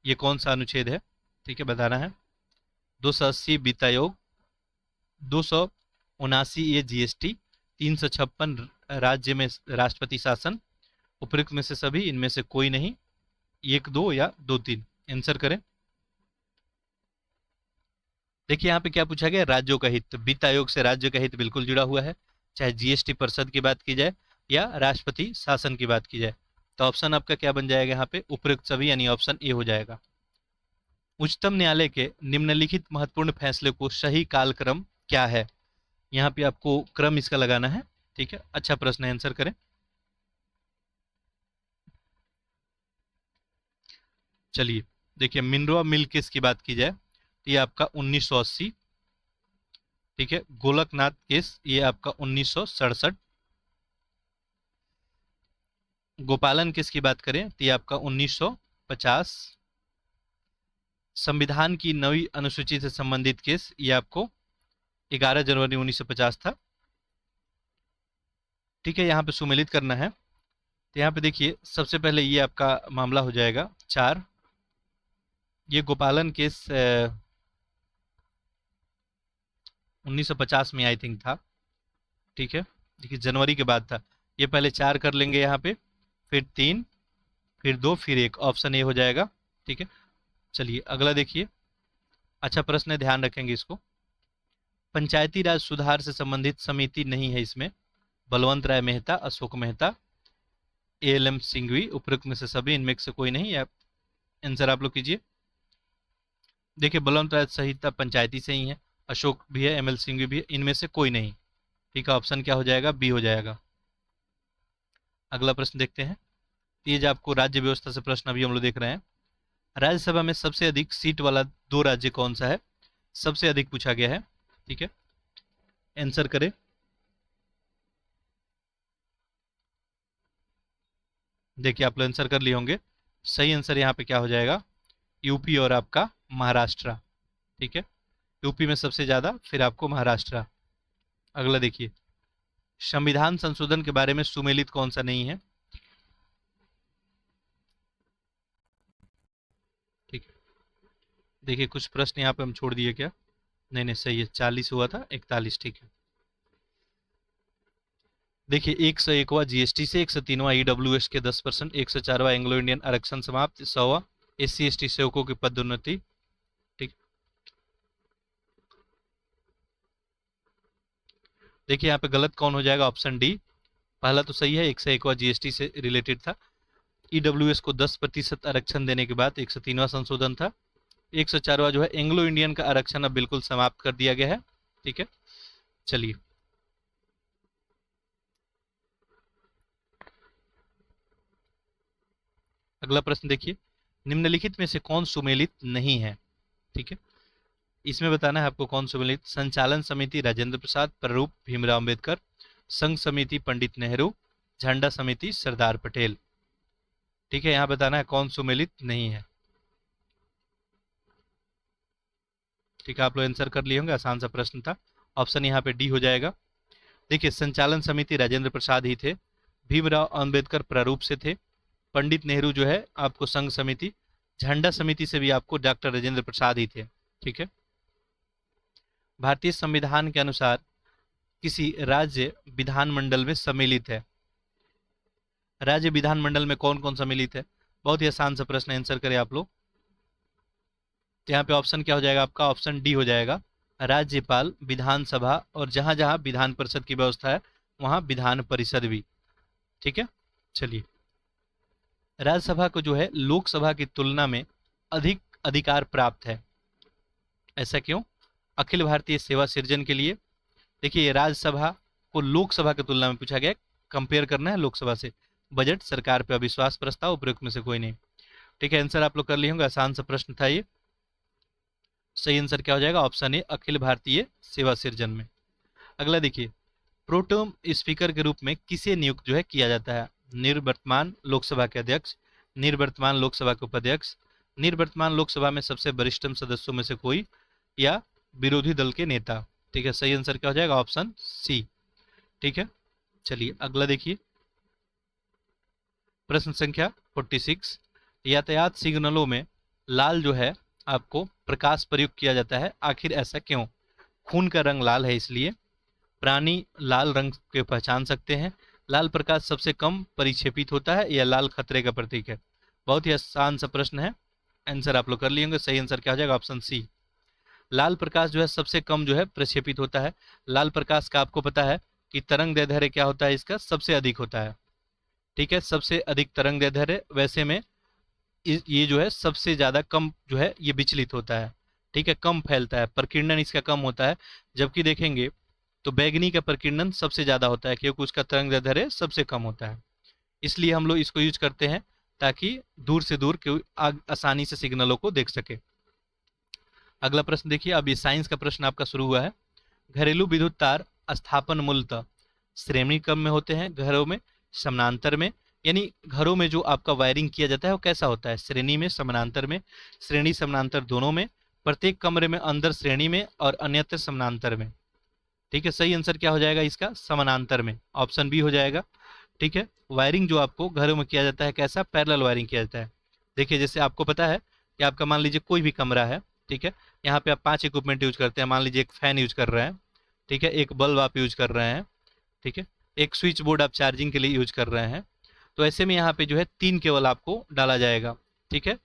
ये कौन सा अनुच्छेद है? ठीक है, बताना है। 280 वित्त आयोग, 279 ये जीएसटी, 356 राज्य में राष्ट्रपति शासन, उपयुक्त में से सभी, इनमें से कोई नहीं, 1, 2 या 2, 3। आंसर करें। देखिए यहाँ पे क्या पूछा गया? राज्यों का हित। वित्त आयोग से राज्य का हित बिल्कुल जुड़ा हुआ है, चाहे जीएसटी परिषद की बात की जाए या राष्ट्रपति शासन की बात की जाए। तो ऑप्शन आपका क्या बन जाएगा यहाँ पे? उपयुक्त सभी, यानी ऑप्शन ए हो जाएगा। उच्चतम न्यायालय के निम्नलिखित महत्वपूर्ण फैसले को सही कालक्रम क्या है? यहाँ पे आपको क्रम इसका लगाना है। ठीक है, अच्छा प्रश्न है, आंसर करें। चलिए देखिए, मिनरवा मिल केस की बात की जाए तो ये आपका 1980। ठीक है, गोलकनाथ केस ये आपका 1967। गोपालन केस की बात करें तो ये आपका 1950। संविधान की नवी अनुसूची से संबंधित केस ये आपको 11 जनवरी 1950 था। ठीक है, यहाँ पे सुमेलित करना है तो यहाँ पे देखिए सबसे पहले ये आपका मामला हो जाएगा 4। ये गोपालन केस 1950 में आई थिंक था। ठीक है, देखिए जनवरी के बाद था। ये पहले 4 कर लेंगे यहाँ पे, फिर 3, फिर 2, फिर 1। ऑप्शन ए हो जाएगा। ठीक है, चलिए अगला देखिए। अच्छा प्रश्न है, ध्यान रखेंगे इसको। पंचायती राज सुधार से संबंधित समिति नहीं है इसमें। बलवंत राय मेहता, अशोक मेहता, एएलएम सिंघवी, उपयुक्त में से सभी, इनमें से कोई नहीं। आंसर आप लोग कीजिए। देखिए बलवंत राय संहिता पंचायती से ही है, अशोक भी है, एमएल सिंघवी भी है, इनमें से कोई नहीं। ठीक है, ऑप्शन क्या हो जाएगा? बी हो जाएगा। अगला प्रश्न देखते हैं। ये जो आपको राज्य व्यवस्था से प्रश्न अभी हम लोग देख रहे हैं। राज्यसभा में सबसे अधिक सीट वाला 2 राज्य कौन सा है? सबसे अधिक पूछा गया है। ठीक है, आंसर करें। देखिए आप लोग आंसर कर लिए होंगे। सही आंसर यहाँ पे क्या हो जाएगा? यूपी और आपका महाराष्ट्र। ठीक है, यूपी में सबसे ज्यादा, फिर आपको महाराष्ट्र। अगला देखिए, संविधान संशोधन के बारे में सुमेलित कौन सा नहीं है? ठीक है, देखिए कुछ प्रश्न यहाँ पे हम छोड़ दिए क्या? नहीं नहीं, सही है, 40 हुआ था, 41। ठीक है, देखिए 101वां जीएसटी से, 103वां ईडब्ल्यूएस के 10%, 104वां एंग्लो इंडियन आरक्षण समाप्त, 100वां एससी एसटी सेवकों की पदोन्नति। ठीक, देखिए यहाँ पे गलत कौन हो जाएगा? Option D. पहला तो सही है, 101वां जीएसटी से रिलेटेड था। ईडब्ल्यूएस को 10% आरक्षण देने के बाद 103वां संशोधन था। 104वां जो है एंग्लो इंडियन का आरक्षण अब बिल्कुल समाप्त कर दिया गया है। ठीक है, चलिए अगला प्रश्न देखिए। निम्नलिखित में से कौन सुमेलित नहीं है? ठीक है, इसमें बताना है आपको कौन सुमेलित। संचालन समिति राजेंद्र प्रसाद, प्रारूप भीमराव अंबेडकर, संघ समिति पंडित नेहरू, झंडा समिति सरदार पटेल। ठीक है, यहाँ बताना है कौन सुमेलित नहीं है। ठीक है, आप लोग आंसर कर लिए होंगे, आसान सा प्रश्न था। ऑप्शन यहाँ पे डी हो जाएगा। देखिए संचालन समिति राजेंद्र प्रसाद ही थे, भीमराव अंबेडकर प्रारूप से थे। पंडित नेहरू जो है आपको संघ समिति, झंडा समिति से भी आपको डॉक्टर राजेंद्र प्रसाद ही थे। ठीक है। भारतीय संविधान के अनुसार किसी राज्य विधानमंडल में सम्मिलित है। राज्य विधानमंडल में कौन कौन सम्मिलित है? बहुत ही आसान सा प्रश्न, आंसर करें आप लोग। तो यहाँ पे ऑप्शन क्या हो जाएगा आपका? ऑप्शन डी हो जाएगा, राज्यपाल, विधानसभा और जहां जहां विधान परिषद की व्यवस्था है वहां विधान परिषद भी। ठीक है। चलिए, राज्यसभा को जो है लोकसभा की तुलना में अधिक अधिकार प्राप्त है, ऐसा क्यों? अखिल भारतीय सेवा सृजन के लिए। देखिए, राज्यसभा को लोकसभा की तुलना में पूछा गया, कंपेयर करना है लोकसभा से। बजट, सरकार पर अविश्वास प्रस्ताव, उपयुक्त में से कोई नहीं। ठीक है, आंसर आप लोग कर लिए होंगे, आसान सा प्रश्न था ये। सही आंसर क्या हो जाएगा? ऑप्शन ए, अखिल भारतीय सेवा सृजन में। अगला देखिए, प्रोटेम स्पीकर के रूप में किसे नियुक्त जो है किया जाता है? निवर्तमान लोकसभा के अध्यक्ष, निवर्तमान लोकसभा के उपाध्यक्ष, निवर्तमान लोकसभा में सबसे वरिष्ठ सदस्यों में से कोई, या विरोधी दल के नेता। ठीक है, सही आंसर क्या हो जाएगा? Option C. ठीक है। चलिए अगला देखिए, प्रश्न संख्या 46। यातायात सिग्नलों में लाल जो है आपको प्रकाश प्रयुक्त किया जाता है, आखिर ऐसा क्यों? खून का रंग लाल है इसलिए, प्राणी लाल रंग के पहचान सकते हैं, लाल प्रकाश सबसे कम परिक्षेपित होता है, या लाल खतरे का प्रतीक है। बहुत ही आसान सा प्रश्न है, आंसर आप लोग कर लिए होंगे। सही आंसर क्या हो जाएगा? ऑप्शन सी। लाल प्रकाश जो है सबसे कम जो है प्रक्षेपित होता है। लाल प्रकाश का आपको पता है कि तरंग दैर्ध्य क्या होता है इसका? सबसे अधिक होता है। ठीक है, सबसे अधिक तरंग दैर्ध्य, वैसे में ये जो है सबसे ज्यादा कम जो है ये विचलित होता है। ठीक है, कम फैलता है, प्रकीर्णन इसका कम होता है। जबकि देखेंगे तो बैगनी का प्रकीर्णन सबसे ज्यादा होता है, क्योंकि उसका तरंग दैर्ध्य सबसे कम होता है। इसलिए हम लोग इसको यूज करते हैं ताकि दूर से दूर कोई आसानी से सिग्नलों को देख सके। अगला प्रश्न देखिए, अब ये साइंस का प्रश्न आपका शुरू हुआ है। घरेलू विद्युत तार स्थापन मूलतः श्रेणी क्रम में होते हैं, घरों में समानांतर में। यानी घरों में जो आपका वायरिंग किया जाता है वो कैसा होता है? श्रेणी में, समानांतर में, श्रेणी समानांतर दोनों में, प्रत्येक कमरे में अंदर श्रेणी में और अन्यत्र समानांतर में। ठीक है, सही आंसर क्या हो जाएगा इसका? समानांतर में, ऑप्शन बी हो जाएगा। ठीक है, वायरिंग जो आपको घरों में किया जाता है कैसा? पैरेलल वायरिंग किया जाता है। देखिए, जैसे आपको पता है कि आपका मान लीजिए कोई भी कमरा है, ठीक है, यहाँ पे आप 5 इक्विपमेंट यूज करते हैं। मान लीजिए एक फैन यूज कर रहे हैं, ठीक है, एक बल्ब आप यूज कर रहे हैं, ठीक है, एक स्विच बोर्ड आप चार्जिंग के लिए यूज कर रहे हैं। तो ऐसे में यहाँ पे जो है 3 केबल आपको डाला जाएगा। ठीक है,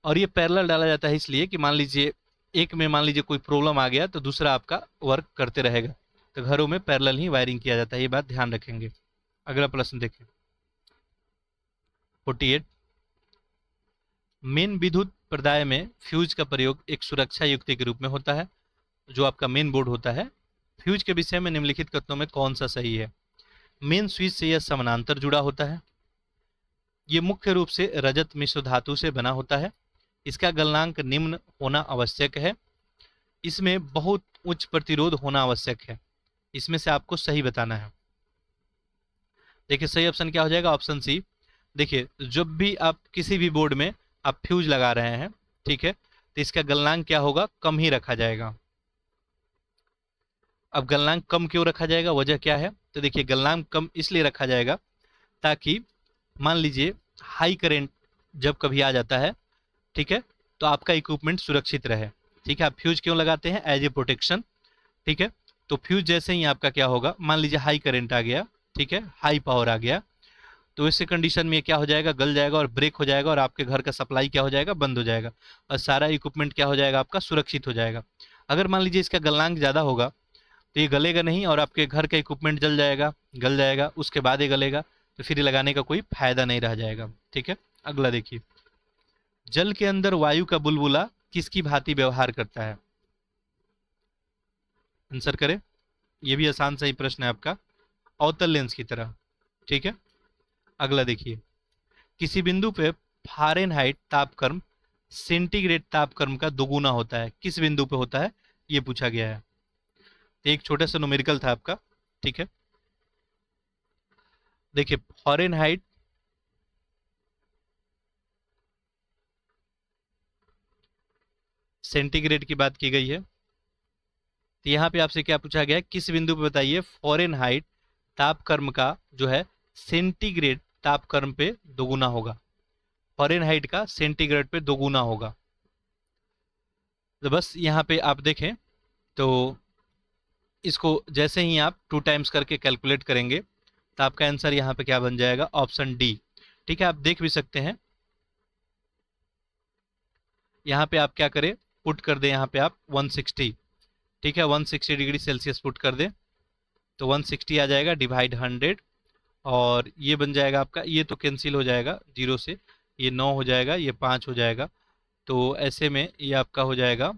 और ये पैरेलल डाला जाता है इसलिए कि मान लीजिए एक में मान लीजिए कोई प्रॉब्लम आ गया तो दूसरा आपका वर्क करते रहेगा। तो घरों में पैरेलल ही वायरिंग किया जाता है, ये बात ध्यान रखेंगे। अगला प्रश्न देखें, 48। मेन विद्युत प्रदाय में फ्यूज का प्रयोग एक सुरक्षा युक्ति के रूप में होता है। जो आपका मेन बोर्ड होता है, फ्यूज के विषय में निम्नलिखित कथनों में कौन सा सही है? मेन स्विच से यह समानांतर जुड़ा होता है। ये मुख्य रूप से रजत मिश्र धातु से बना होता है। इसका गलनांक निम्न होना आवश्यक है। इसमें बहुत उच्च प्रतिरोध होना आवश्यक है। इसमें से आपको सही बताना है। देखिए, सही ऑप्शन क्या हो जाएगा? Option C. देखिए, जब भी आप किसी भी बोर्ड में आप फ्यूज लगा रहे हैं, ठीक है, तो इसका गलनांक क्या होगा? कम ही रखा जाएगा। अब गलनांक कम क्यों रखा जाएगा, वजह क्या है? तो देखिए, गलनांक कम इसलिए रखा जाएगा ताकि मान लीजिए हाई करंट जब कभी आ जाता है, ठीक है, तो आपका इक्विपमेंट सुरक्षित रहे। ठीक है, आप फ्यूज क्यों लगाते हैं? As a protection. ठीक है, तो फ्यूज जैसे ही आपका क्या होगा, मान लीजिए हाई करंट आ गया, ठीक है, हाई पावर आ गया, तो ऐसे कंडीशन में क्या हो जाएगा? गल जाएगा और ब्रेक हो जाएगा और आपके घर का सप्लाई क्या हो जाएगा? बंद हो जाएगा और सारा इक्विपमेंट क्या हो जाएगा? आपका सुरक्षित हो जाएगा। अगर मान लीजिए इसका गलनांक ज़्यादा होगा तो ये गलेगा नहीं और आपके घर का इक्विपमेंट जल जाएगा, गल जाएगा, उसके बाद ये गलेगा, तो फिर ये लगाने का कोई फायदा नहीं रह जाएगा। ठीक है, अगला देखिए, जल के अंदर वायु का बुलबुला किसकी भांति व्यवहार करता है? आंसर करें, ये भी आसान सा ही प्रश्न है आपका, अवतल लेंस की तरह। ठीक है, अगला देखिए, किसी बिंदु पे फारेनहाइट तापक्रम सेंटीग्रेड तापक्रम का दोगुना होता है, किस बिंदु पे होता है ये पूछा गया है। एक छोटा सा न्यूमेरिकल था आपका। ठीक है, देखिए फारेनहाइट सेंटीग्रेड की बात की गई है, तो यहाँ पे आपसे क्या पूछा गया है? किस बिंदु पे बताइए फारेनहाइट तापक्रम का जो है सेंटीग्रेड तापक्रम पे दोगुना होगा, फ़ारेनहाइट का सेंटीग्रेड पे दोगुना होगा। तो बस यहाँ पे आप देखें तो इसको जैसे ही आप 2 टाइम्स करके कैलकुलेट करेंगे तो आपका आंसर यहाँ पे क्या बन जाएगा, ऑप्शन डी। ठीक है, आप देख भी सकते हैं, यहाँ पे आप क्या करें, पुट कर दें यहाँ पे आप 160। ठीक है, 160 डिग्री सेल्सियस पुट कर दें तो 160 आ जाएगा, डिवाइड 100, और ये बन जाएगा आपका, ये तो कैंसिल हो जाएगा जीरो से, ये 9 हो जाएगा, ये 5 हो जाएगा, तो ऐसे में ये आपका हो जाएगा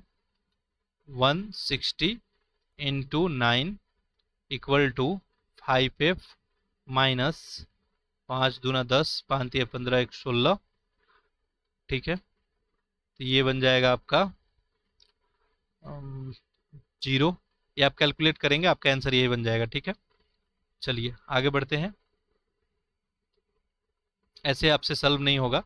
160 into 9 equal to 5f minus 5 दूना 10, 5 या 15, 1 16। ठीक है, तो ये बन जाएगा आपका 0। ये आप कैलकुलेट करेंगे, आपका आंसर यही बन जाएगा। ठीक है, चलिए आगे बढ़ते हैं, ऐसे आपसे सॉल्व नहीं होगा।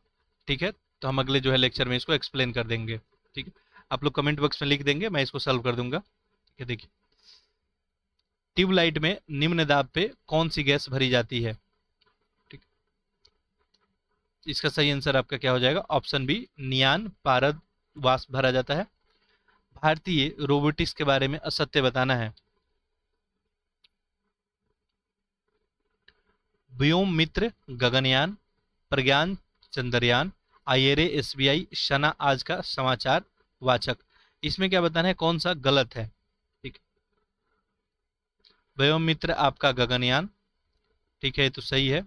ठीक है, तो हम अगले जो है लेक्चर में इसको एक्सप्लेन कर देंगे। ठीक है, आप लोग कमेंट बॉक्स में लिख देंगे, मैं इसको सॉल्व कर दूंगा। ठीक है, देखिए ट्यूबलाइट में निम्न दाब पे कौन सी गैस भरी जाती है। ठीक, इसका सही आंसर आपका क्या हो जाएगा, ऑप्शन बी, नियान पारद वाष्प भरा जाता है। भारतीय रोबोटिक्स के बारे में असत्य बताना है। व्योम मित्र गगनयान, प्रज्ञान चंद्रयान, आईएरए एसबीआई, शना आज का समाचार वाचक। इसमें क्या बताना है, कौन सा गलत है। ठीक, व्योम मित्र आपका गगनयान, ठीक है, तो सही है।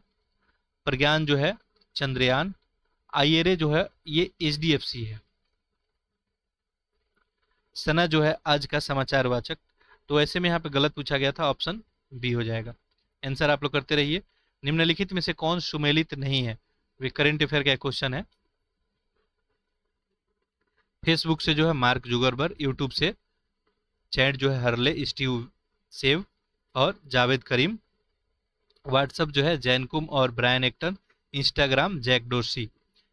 प्रज्ञान जो है चंद्रयान, आईएरए जो है ये एचडीएफसी है, सना जो है आज का समाचार वाचक। तो ऐसे में यहाँ पे गलत पूछा गया था, ऑप्शन बी हो जाएगा। आंसर आप लोग करते रहिए। निम्नलिखित में से कौन सुमेलित नहीं है, वे करंट अफेयर का क्वेश्चन है। फेसबुक से जो है मार्क जुगरबर्ग, यूट्यूब से चैट जो है हरले स्टीव सेव और जावेद करीम, व्हाट्सअप जो है जैनकुम और Brian Acton, Instagram Jack Dorsey.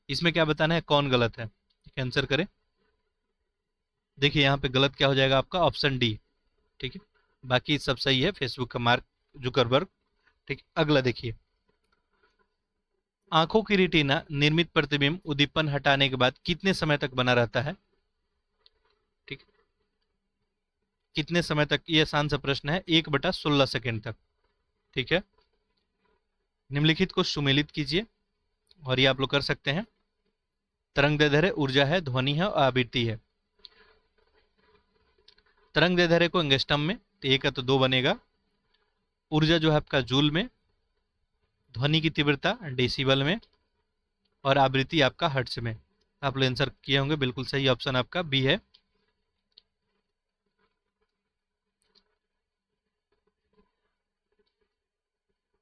इसमें क्या बताना है, कौन गलत है। आंसर करें। देखिए यहाँ पे गलत क्या हो जाएगा आपका, ऑप्शन डी। ठीक है, बाकी सब सही है, फेसबुक का मार्क जुकरबर्ग। ठीक, अगला देखिए, आंखों की रेटिना निर्मित प्रतिबिंब उद्दीपन हटाने के बाद कितने समय तक बना रहता है। ठीक, कितने समय तक, ये आसान सा प्रश्न है, 1/16 सेकेंड तक। ठीक है, निम्नलिखित को सुमेलित कीजिए, और ये आप लोग कर सकते हैं। तरंग दैर्ध्य ऊर्जा है, ध्वनि है और आवृत्ति है। तरंग दैर्ध्य को एंगस्ट्रम में, तो 1 का तो 2 बनेगा। ऊर्जा जो है आपका जूल में, ध्वनि की तीव्रता डेसिबल में, और आवृत्ति आपका हर्ट्ज में। आप लोग आंसर किए होंगे, बिल्कुल सही ऑप्शन आपका बी है।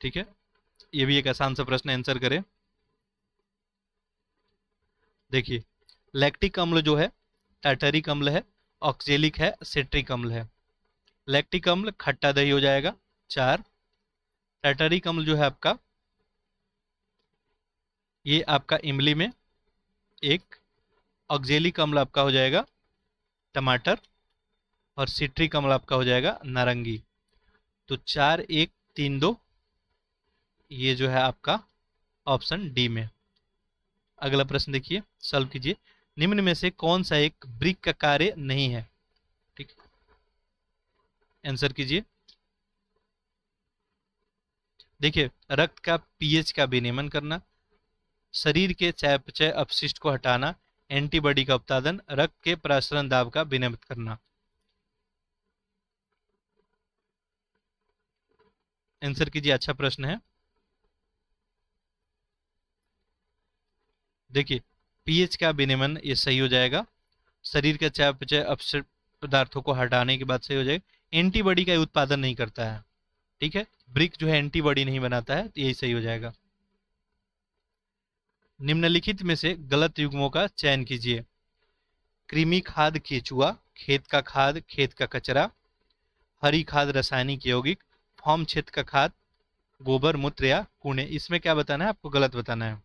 ठीक है, ये भी एक आसान सा प्रश्न, आंसर करें। देखिए लैक्टिक अम्ल जो है टार्टरिक अम्ल है, ऑक्जेलिक है, सिट्रिक अम्ल है। लैक्टिक अम्ल खट्टा दही हो जाएगा 4। टार्टरिक अम्ल जो है आपका, ये आपका इमली में 1। ऑक्जेलिक अम्ल आपका हो जाएगा टमाटर, और सिट्रिक अम्ल आपका हो जाएगा नारंगी। तो 4 1 3 2, ये जो है आपका ऑप्शन डी में। अगला प्रश्न देखिए, सॉल्व कीजिए। निम्न में से कौन सा एक ब्रिक का कार्य नहीं है। ठीक, आंसर कीजिए। देखिए रक्त का पीएच का विनियमन करना, शरीर के चयापचय अपशिष्ट को हटाना, एंटीबॉडी का उत्पादन, रक्त के प्रसरण दाब का विनियमित करना। आंसर कीजिए, अच्छा प्रश्न है। देखिए पीएच का विनियमन ये सही हो जाएगा, शरीर के चयापचय अपशिष्ट पदार्थों को हटाने के बाद सही हो जाएगा। एंटीबॉडी का उत्पादन नहीं करता है। ठीक है, ब्रिक जो है एंटीबॉडी नहीं बनाता है, तो यही सही हो जाएगा। निम्नलिखित में से गलत युग्मों का चयन कीजिए। कृमि खाद केचुआ, खेत का खाद खेत का कचरा, हरी खाद रासायनिक यौगिक, फॉर्म क्षेत्र का खाद गोबर मूत्र या कूड़े। इसमें क्या बताना है आपको, गलत बताना है।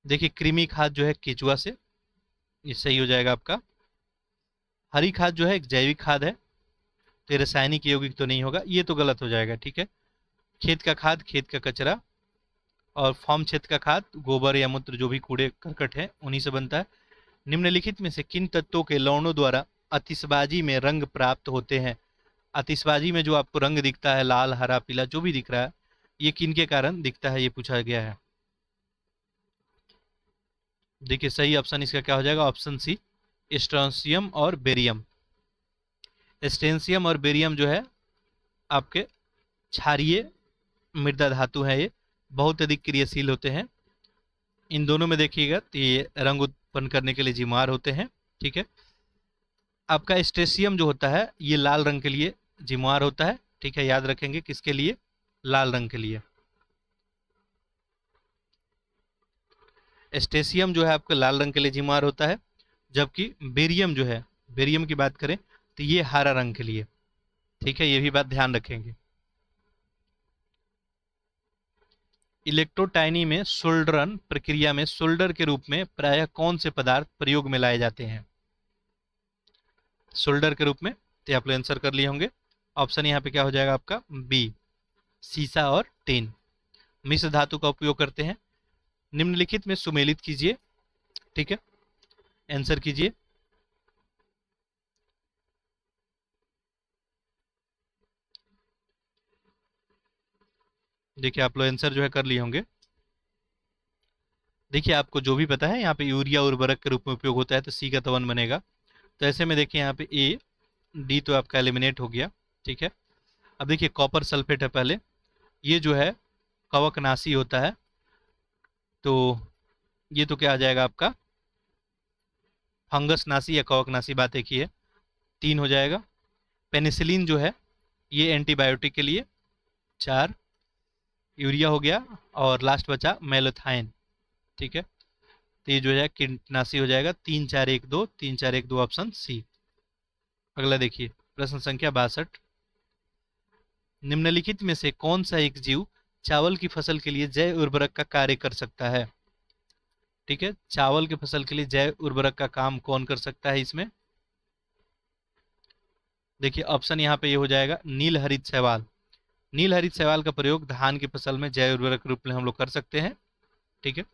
देखिए कृमि खाद जो है केचुआ से, ये सही हो जाएगा आपका। हरी खाद जो है एक जैविक खाद है, तो ये रासायनिक यौगिक तो नहीं होगा, ये तो गलत हो जाएगा। ठीक है, खेत का खाद खेत का कचरा, और फॉर्म क्षेत्र का खाद गोबर या मूत्र जो भी कूड़े करकट है उन्हीं से बनता है। निम्नलिखित में से किन तत्वों के लवणों द्वारा आतिशबाजी में रंग प्राप्त होते हैं? आतिशबाजी में जो आपको रंग दिखता है, लाल हरा पीला जो भी दिख रहा है, ये किन के कारण दिखता है, ये पूछा गया है। देखिए सही ऑप्शन इसका क्या हो जाएगा, ऑप्शन सी, स्ट्रोंशियम और बेरियम। स्टेंशियम और बेरियम जो है आपके क्षारीय मृदा धातु है, ये बहुत अधिक क्रियाशील होते हैं। इन दोनों में देखिएगा तो ये रंग उत्पन्न करने के लिए जिम्मेवार होते हैं। ठीक है, आपका स्टेशियम जो होता है ये लाल रंग के लिए जिम्मेवार होता है। ठीक है, याद रखेंगे किसके लिए, लाल रंग के लिए। स्टेशियम जो है आपका लाल रंग के लिए जिम्मेवार होता है, जबकि बेरियम जो है, बेरियम की बात करें तो ये हरा रंग के लिए। ठीक है, ये भी बात ध्यान रखेंगे। इलेक्ट्रोटाइनी में सोल्डरन प्रक्रिया में सोल्डर के रूप में प्रायः कौन से पदार्थ प्रयोग में लाए जाते हैं? सोल्डर के रूप में, तो आप लोग आंसर कर लिए होंगे। ऑप्शन यहाँ पे क्या हो जाएगा आपका, बी, सीसा और टिन। मिश्र धातु का उपयोग करते हैं। निम्नलिखित में सुमेलित कीजिए। ठीक है, आंसर कीजिए। देखिए आप लोग आंसर जो है कर लिए होंगे। देखिए आपको जो भी पता है, यहाँ पे यूरिया उर्वरक के रूप में उपयोग होता है, तो सी का तो 1 बनेगा। तो ऐसे में देखिए यहाँ पे ए डी तो आपका एलिमिनेट हो गया। ठीक है, अब देखिए कॉपर सल्फेट है पहले, ये जो है कवकनाशी होता है, तो ये तो क्या आ जाएगा आपका, फंगस नाशी या कवकनाशी, बात एक ही है, 3 हो जाएगा। पेनिसिलिन जो है ये एंटीबायोटिक के लिए, 4। यूरिया हो गया, और लास्ट बचा मेलोथाइन। ठीक है, तो ये जो है कीटनाशी हो जाएगा, 3 4 1 2, 3 4 1 2, ऑप्शन सी। अगला देखिए प्रश्न संख्या 62। निम्नलिखित में से कौन सा एक जीव चावल की फसल के लिए जैव उर्वरक का कार्य कर सकता है? ठीक है, चावल की फसल के लिए जैव उर्वरक का काम कौन कर सकता है इसमें? देखिए ऑप्शन यहाँ पे ये हो जाएगा नील हरित शैवाल। नील हरित शैवाल का प्रयोग धान की फसल में जैव उर्वरक रूप में हम लोग कर सकते हैं। ठीक है,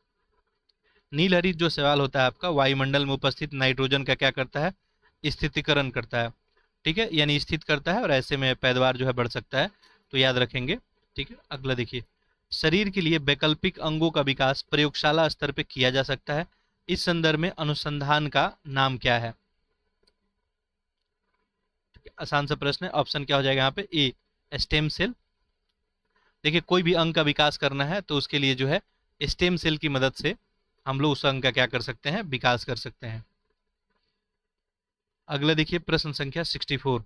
नील हरित जो शैवाल होता है आपका वायुमंडल में उपस्थित नाइट्रोजन का क्या करता है, स्थितीकरण करता है। ठीक है, यानी स्थित करता है, और ऐसे में पैदावार जो है बढ़ सकता है, तो याद रखेंगे। ठीक है, अगला देखिए, शरीर के लिए वैकल्पिक अंगों का विकास प्रयोगशाला स्तर पर किया जा सकता है, इस संदर्भ में अनुसंधान का नाम क्या है? आसान सा प्रश्न है। ऑप्शन क्या हो जाएगा यहाँ पे, ए, स्टेम सेल। देखिए कोई भी अंग का विकास करना है तो उसके लिए जो है स्टेम सेल की मदद से हम लोग उस अंग का क्या कर सकते हैं, विकास कर सकते हैं। अगला देखिए प्रश्न संख्या 64।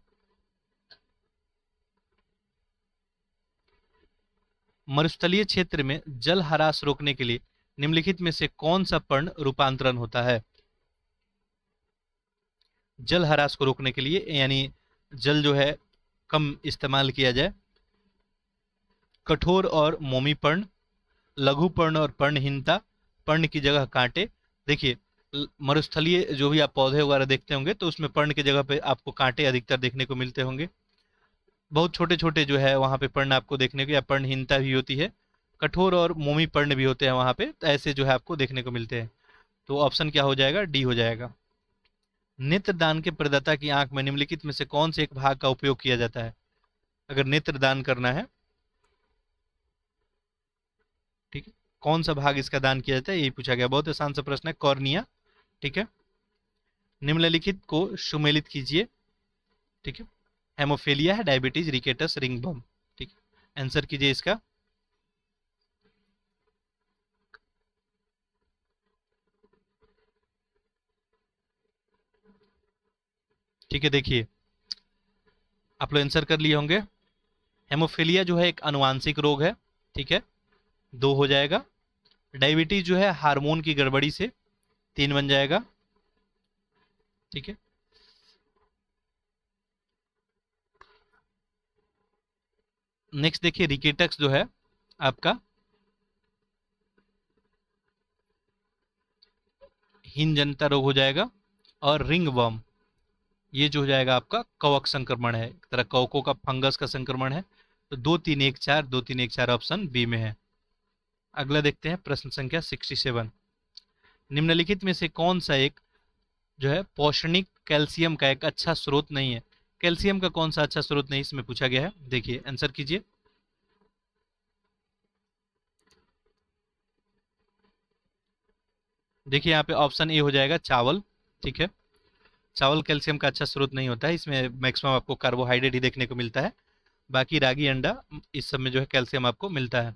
मरुस्थलीय क्षेत्र में जल ह्रास रोकने के लिए निम्नलिखित में से कौन सा पर्ण रूपांतरण होता है? जल ह्रास को रोकने के लिए, यानी जल जो है कम इस्तेमाल किया जाए, कठोर और मोमी पर्ण, लघु पर्ण और पर्णहीनता, पर्ण की जगह कांटे। देखिए मरुस्थलीय जो भी आप पौधे वगैरह देखते होंगे तो उसमें पर्ण की जगह पे आपको कांटे अधिकतर देखने को मिलते होंगे। बहुत छोटे छोटे जो है वहाँ पे पर्ण आपको देखने को, या पर्णहीनता भी होती है, कठोर और मोमी पर्ण भी होते हैं वहाँ पे, तो ऐसे जो है आपको देखने को मिलते हैं। तो ऑप्शन क्या हो जाएगा, डी हो जाएगा। नेत्रदान के प्रदाता की आंख में निम्नलिखित में से कौन से एक भाग का उपयोग किया जाता है अगर नेत्रदान करना है? ठीक है, कौन सा भाग इसका दान किया जाता है, यही पूछा गया। बहुत आसान सा प्रश्न है, कॉर्निया। ठीक है, निम्नलिखित को सुमेलित कीजिए। ठीक है, हेमोफीलिया है, डायबिटीज, रिकेटस, रिंगवर्म। ठीक है, आंसर कीजिए इसका। ठीक है, देखिए आप लोग आंसर कर लिए होंगे। हेमोफीलिया जो है एक अनुवांशिक रोग है। ठीक है, 2 हो जाएगा। डायबिटीज जो है हार्मोन की गड़बड़ी से, 3 बन जाएगा। ठीक है, नेक्स्ट देखिए रिकेटक्स जो है आपका हीनजनता रोग हो जाएगा। और रिंग वर्म ये जो हो जाएगा आपका कवक संक्रमण है, एक तरह कवकों का फंगस का संक्रमण है, तो 2 3 1 4, 2 3 1 4 ऑप्शन बी में है। अगला देखते हैं प्रश्न संख्या 67। निम्नलिखित में से कौन सा एक जो है पौषणिक कैल्शियम का एक अच्छा स्रोत नहीं है? कैल्शियम का कौन सा अच्छा स्रोत नहीं इसमें पूछा गया है, देखिए आंसर कीजिए। देखिए यहाँ पे ऑप्शन ए हो जाएगा चावल। ठीक है, चावल कैल्शियम का अच्छा स्रोत नहीं होता है, इसमें मैक्सिमम आपको कार्बोहाइड्रेट ही देखने को मिलता है। बाकी रागी, अंडा, इस सब में जो है कैल्शियम आपको मिलता है।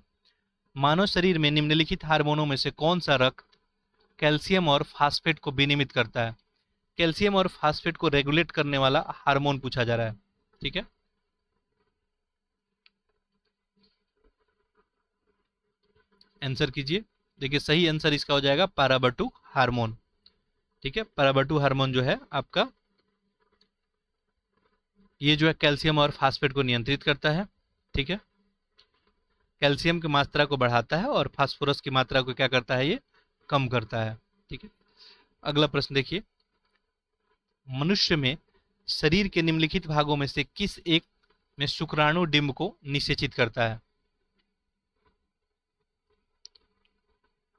मानव शरीर में निम्नलिखित हार्मोनों में से कौन सा रक्त कैल्शियम और फास्फेट को विनियमित करता है? कैल्शियम और फास्फेट को रेगुलेट करने वाला हार्मोन पूछा जा रहा है। ठीक है, आंसर कीजिए। देखिए सही आंसर इसका हो जाएगा पाराबटू हार्मोन। ठीक है, पाराबटू हार्मोन जो है आपका, ये जो है कैल्शियम और फास्फेट को नियंत्रित करता है। ठीक है, कैल्शियम की मात्रा को बढ़ाता है और फास्फोरस की मात्रा को क्या करता है, ये कम करता है। ठीक है, अगला प्रश्न देखिए। मनुष्य में शरीर के निम्नलिखित भागों में से किस एक में शुक्राणु डिंब को निषेचित करता है?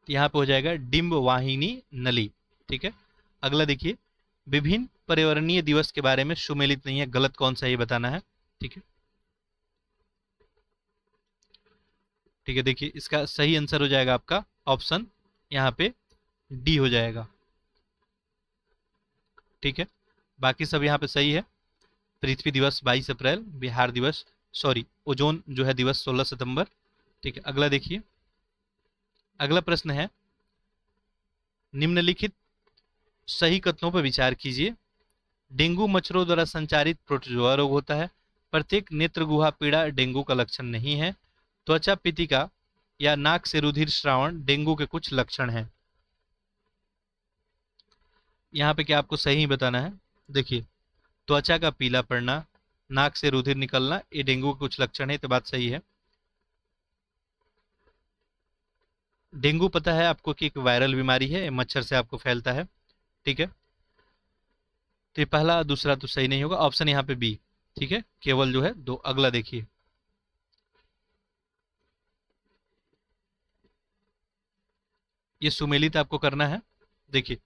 यहाँ पे हो जाएगा डिंब वाहिनी नली। ठीक है, अगला देखिए। विभिन्न पर्यावरणीय दिवस के बारे में सुमेलित नहीं है, गलत कौन सा ये बताना है। ठीक है, ठीक है, देखिए इसका सही आंसर हो जाएगा आपका ऑप्शन यहाँ पे डी हो जाएगा। ठीक है, बाकी सब यहाँ पे सही है। पृथ्वी दिवस 22 अप्रैल, बिहार दिवस, सॉरी ओजोन जो है दिवस 16 सितंबर। ठीक है, अगला देखिए। अगला प्रश्न है, निम्नलिखित सही कथनों पर विचार कीजिए। डेंगू मच्छरों द्वारा संचारित प्रोटोजोआ रोग होता है। प्रत्येक नेत्र गुहा पीड़ा डेंगू का लक्षण नहीं है। त्वचा पीतिका या नाक से रुधिर श्रावण डेंगू के कुछ लक्षण हैं। यहाँ पे क्या आपको सही बताना है? देखिए, त्वचा का पीला पड़ना, नाक से रुधिर निकलना, ये डेंगू के कुछ लक्षण है, तो बात सही है। डेंगू पता है आपको कि एक वायरल बीमारी है, मच्छर से आपको फैलता है। ठीक है, तो ये पहला दूसरा तो सही नहीं होगा, ऑप्शन यहाँ पे बी। ठीक है, केवल जो है दो। अगला देखिए। ये सुमेलित आपको करना है। देखिए,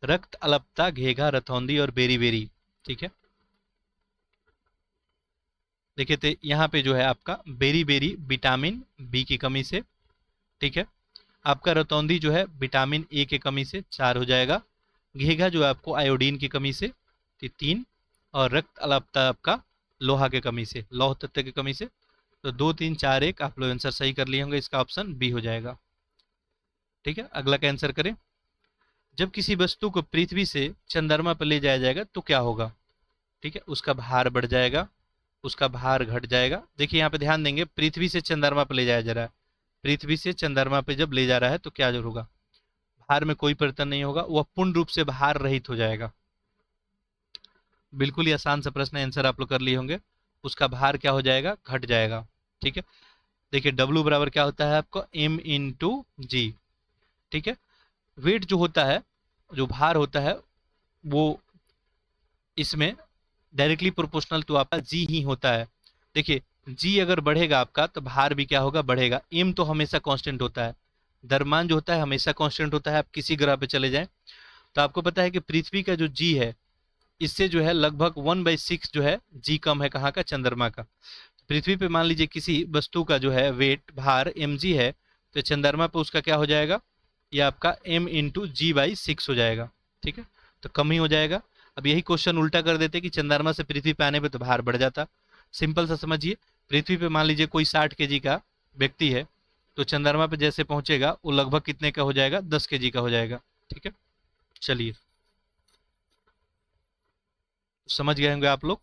रक्त अल्पता, घेघा, रतौंधी और बेरी बेरी। ठीक है, देखिए तो यहाँ पे जो है आपका बेरी बेरी विटामिन बी की कमी से। ठीक है, आपका रतौंधी जो है विटामिन ए की कमी से 4 हो जाएगा। घेघा जो है आपको आयोडीन की कमी से 3, और रक्त अल्पता आपका लोहा के कमी से, लौह तत्व की कमी से। तो 2 3 4 1 आप लोग आंसर सही कर लिए होंगे, इसका ऑप्शन बी हो जाएगा। ठीक है, अगला का आंसर करें। जब किसी वस्तु को पृथ्वी से चंद्रमा पर ले जाया जाएगा तो क्या होगा? ठीक है, उसका भार बढ़ जाएगा, उसका भार घट जाएगा। देखिए यहाँ पे ध्यान देंगे, पृथ्वी से चंद्रमा पर ले जाया जा रहा है। पृथ्वी से चंद्रमा पे जब ले जा रहा है तो क्या जो होगा, भार में कोई परिवर्तन नहीं होगा, वह पूर्ण रूप से भार रहित हो जाएगा। बिल्कुल ही आसान सा प्रश्न, आंसर आप लोग कर लिए होंगे। उसका भार क्या हो जाएगा, घट जाएगा। ठीक है, देखिए डब्ल्यू बराबर क्या होता है आपको, एम इंटू जी। ठीक है, वेट जो होता है, जो भार होता है, वो इसमें डायरेक्टली प्रोपोर्शनल टू आपका जी ही होता है। देखिए जी अगर बढ़ेगा आपका तो भार भी क्या होगा, बढ़ेगा। एम तो हमेशा कांस्टेंट होता है, द्रव्यमान जो होता है हमेशा कांस्टेंट होता है। आप किसी ग्रह पे चले जाएं तो आपको पता है कि पृथ्वी का जो जी है, इससे जो है लगभग 1/6 जो है जी कम है, कहाँ का, चंद्रमा का। पृथ्वी पे मान लीजिए किसी वस्तु का जो है वेट, भार mg है, तो चंद्रमा पे उसका क्या हो जाएगा, ये आपका m इंटू जी/6 हो जाएगा। ठीक है, तो कम ही हो जाएगा। अब यही क्वेश्चन उल्टा कर देते कि चंद्रमा से पृथ्वी पे आने पे तो भार बढ़ जाता। सिंपल सा समझिए, पृथ्वी पे मान लीजिए कोई 60 kg का व्यक्ति है, तो चंद्रमा पे जैसे पहुंचेगा वो लगभग कितने का हो जाएगा, 10 kg का हो जाएगा। ठीक है, चलिए समझ गए होंगे आप लोग।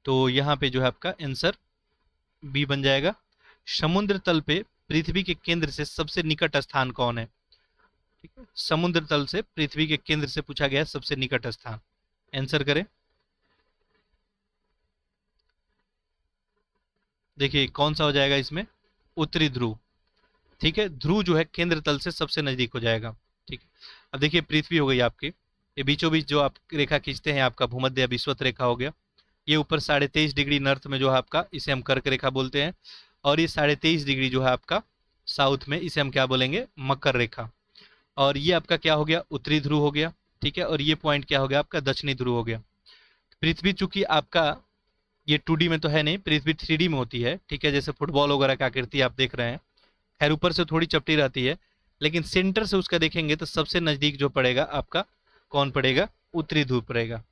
तो यहाँ पे जो है आपका आंसर बी बन जाएगा। समुद्र तल पे पृथ्वी के केंद्र से सबसे निकट स्थान कौन है? ठीक है, समुद्र तल से पृथ्वी के केंद्र से पूछा गया है सबसे निकट स्थान, आंसर करें। देखिए कौन सा हो जाएगा इसमें, उत्तरी ध्रुव। ठीक है, ध्रुव जो है केंद्र तल से सबसे नजदीक हो जाएगा। ठीक है, अब देखिए पृथ्वी हो गई आपकी, ये बीचों बीच जो आप रेखा खींचते हैं आपका भूमध्य विषुवत रेखा हो गया। ये ऊपर 23.5 डिग्री नॉर्थ में जो है आपका, इसे हम कर्क रेखा बोलते हैं। और ये 23.5 डिग्री जो है आपका साउथ में, इसे हम क्या बोलेंगे, मकर रेखा। और ये आपका क्या हो गया, उत्तरी ध्रुव हो गया, ठीक है। और ये पॉइंट क्या हो गया आपका, दक्षिणी ध्रुव हो गया। पृथ्वी चूंकि आपका ये 2D में तो है नहीं, पृथ्वी 3D में होती है, ठीक है, जैसे फुटबॉल वगैरह की आकृति आप देख रहे हैं। खैर ऊपर से थोड़ी चपटी रहती है, लेकिन सेंटर से उसका देखेंगे तो सबसे नजदीक जो पड़ेगा आपका, कौन पड़ेगा, उत्तरी ध्रुव पड़ेगा।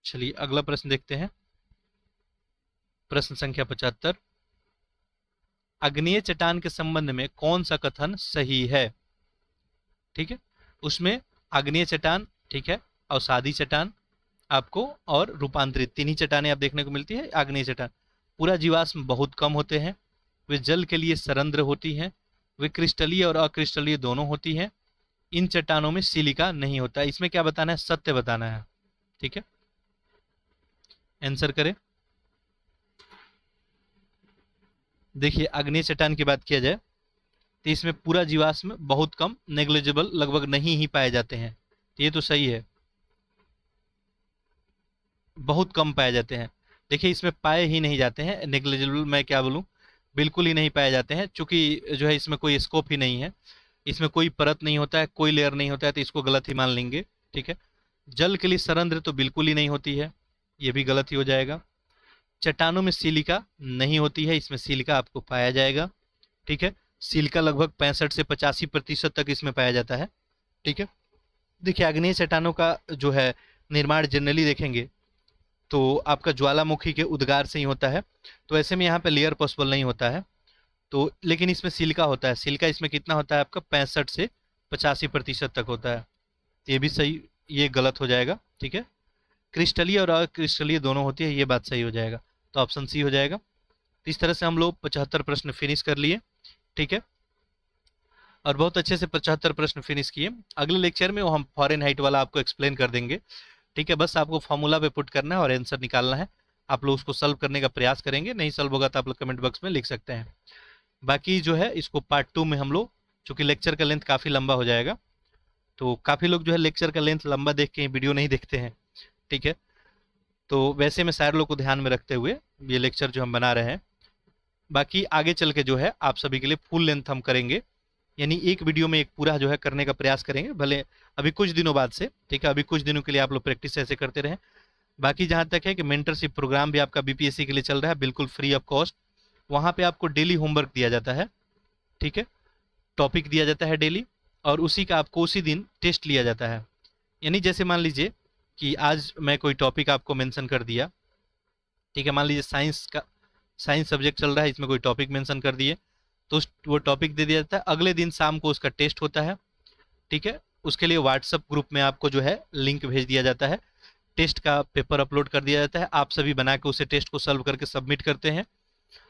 चलिए अगला प्रश्न देखते हैं। प्रश्न संख्या 75, आग्नेय चट्टान के संबंध में कौन सा कथन सही है। ठीक है, उसमें आग्नेय चट्टान, ठीक है, अवसादी चट्टान आपको और रूपांतरित, तीन ही चट्टानें आप देखने को मिलती है। आग्नेय चट्टान पूरा जीवाश्म बहुत कम होते हैं, वे जल के लिए सरंध्र होती हैं, वे क्रिस्टलीय और अक्रिस्टलीय दोनों होती हैं, इन चट्टानों में सिलिका नहीं होता। इसमें क्या बताना है, सत्य बताना है। ठीक है, आंसर करें। देखिए आग्नेय चट्टान की बात किया जाए तो इसमें पूरा जीवाश्म बहुत कम, नेग्लिजिबल, लगभग नहीं ही पाए जाते हैं। तो ये तो सही है, बहुत कम पाए जाते हैं। देखिए इसमें पाए ही नहीं जाते हैं, नेग्लिजिबल मैं क्या बोलूँ, बिल्कुल ही नहीं पाए जाते हैं, क्योंकि जो है इसमें कोई स्कोप ही नहीं है, इसमें कोई परत नहीं होता है, कोई लेयर नहीं होता है, तो इसको गलत ही मान लेंगे। ठीक है, जल के लिए सरंध्र तो बिल्कुल ही नहीं होती है, ये भी गलत ही हो जाएगा। चट्टानों में सिलिका नहीं होती है, इसमें सिलिका आपको पाया जाएगा। ठीक है, सिलिका लगभग 65 से 85% तक इसमें पाया जाता है। ठीक है, देखिए आग्नेय चट्टानों का जो है निर्माण जनरली देखेंगे तो आपका ज्वालामुखी के उद्गार से ही होता है, तो ऐसे में यहाँ पे लेयर पॉसिबल नहीं होता है। तो लेकिन इसमें सिलिका होता है, सिलिका इसमें कितना होता है आपका, 65 से 85% तक होता है। ये भी सही, ये गलत हो जाएगा। ठीक है, क्रिस्टलीय और अक्रिस्टलीय दोनों होती है, ये बात सही हो जाएगा, तो ऑप्शन सी हो जाएगा। तो इस तरह से हम लोग 75 प्रश्न फिनिश कर लिए। ठीक है, और बहुत अच्छे से 75 प्रश्न फिनिश किए। अगले लेक्चर में वो हम फॉरेनहाइट वाला आपको एक्सप्लेन कर देंगे। ठीक है, बस आपको फॉर्मूला पे पुट करना है और आंसर निकालना है। आप लोग उसको सॉल्व करने का प्रयास करेंगे, नहीं सॉल्व होगा तो आप लोग कमेंट बॉक्स में लिख सकते हैं। बाकी जो है इसको पार्ट 2 में हम लोग, चूंकि लेक्चर का लेंथ काफ़ी लंबा हो जाएगा, तो काफ़ी लोग जो है लेक्चर का लेंथ लंबा देख के वीडियो नहीं देखते हैं। ठीक है, तो वैसे में सारे लोग को ध्यान में रखते हुए ये लेक्चर जो हम बना रहे हैं। बाकी आगे चल के जो है आप सभी के लिए फुल लेंथ हम करेंगे, यानी एक वीडियो में एक पूरा जो है करने का प्रयास करेंगे, भले अभी कुछ दिनों बाद से। ठीक है, अभी कुछ दिनों के लिए आप लोग प्रैक्टिस ऐसे करते रहें। बाकी जहाँ तक है कि मेंटरशिप प्रोग्राम भी आपका बीपीएससी के लिए चल रहा है, बिल्कुल फ्री ऑफ कॉस्ट। वहाँ पे आपको डेली होमवर्क दिया जाता है। ठीक है, टॉपिक दिया जाता है डेली, और उसी का आपको उसी दिन टेस्ट लिया जाता है। यानी जैसे मान लीजिए कि आज मैं कोई टॉपिक आपको मेंशन कर दिया, ठीक है, मान लीजिए साइंस सब्जेक्ट चल रहा है, इसमें कोई टॉपिक मेंशन कर दिए, तो वो टॉपिक दे दिया जाता है। अगले दिन शाम को उसका टेस्ट होता है। ठीक है, उसके लिए व्हाट्सएप ग्रुप में आपको जो है लिंक भेज दिया जाता है, टेस्ट का पेपर अपलोड कर दिया जाता है, आप सभी बना के उसे टेस्ट को सॉल्व करके सबमिट करते हैं।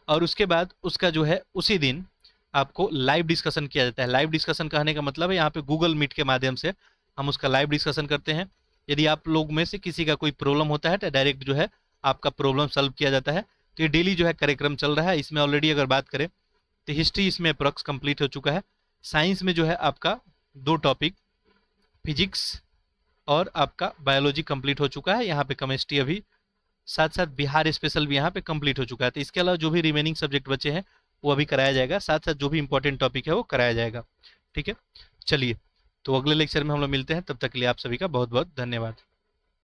और उसके बाद उसका जो है उसी दिन आपको लाइव डिस्कशन किया जाता है। लाइव डिस्कशन कहने का मतलब है यहाँ पे गूगल मीट के माध्यम से हम उसका लाइव डिस्कशन करते हैं। यदि आप लोग में से किसी का कोई प्रॉब्लम होता है तो डायरेक्ट जो है आपका प्रॉब्लम सॉल्व किया जाता है। तो ये डेली जो है कार्यक्रम चल रहा है। इसमें ऑलरेडी अगर बात करें तो हिस्ट्री इसमें अप्रॉक्स कंप्लीट हो चुका है। साइंस में जो है आपका 2 टॉपिक, फिजिक्स और आपका बायोलॉजी कंप्लीट हो चुका है। यहाँ पे केमिस्ट्री अभी, साथ साथ बिहार स्पेशल भी यहाँ पे कंप्लीट हो चुका है। तो इसके अलावा जो भी रिमेनिंग सब्जेक्ट बचे हैं वो अभी कराया जाएगा, साथ साथ जो भी इंपॉर्टेंट टॉपिक है वो कराया जाएगा। ठीक है, चलिए तो अगले लेक्चर में हम लोग मिलते हैं, तब तक के लिए आप सभी का बहुत बहुत धन्यवाद।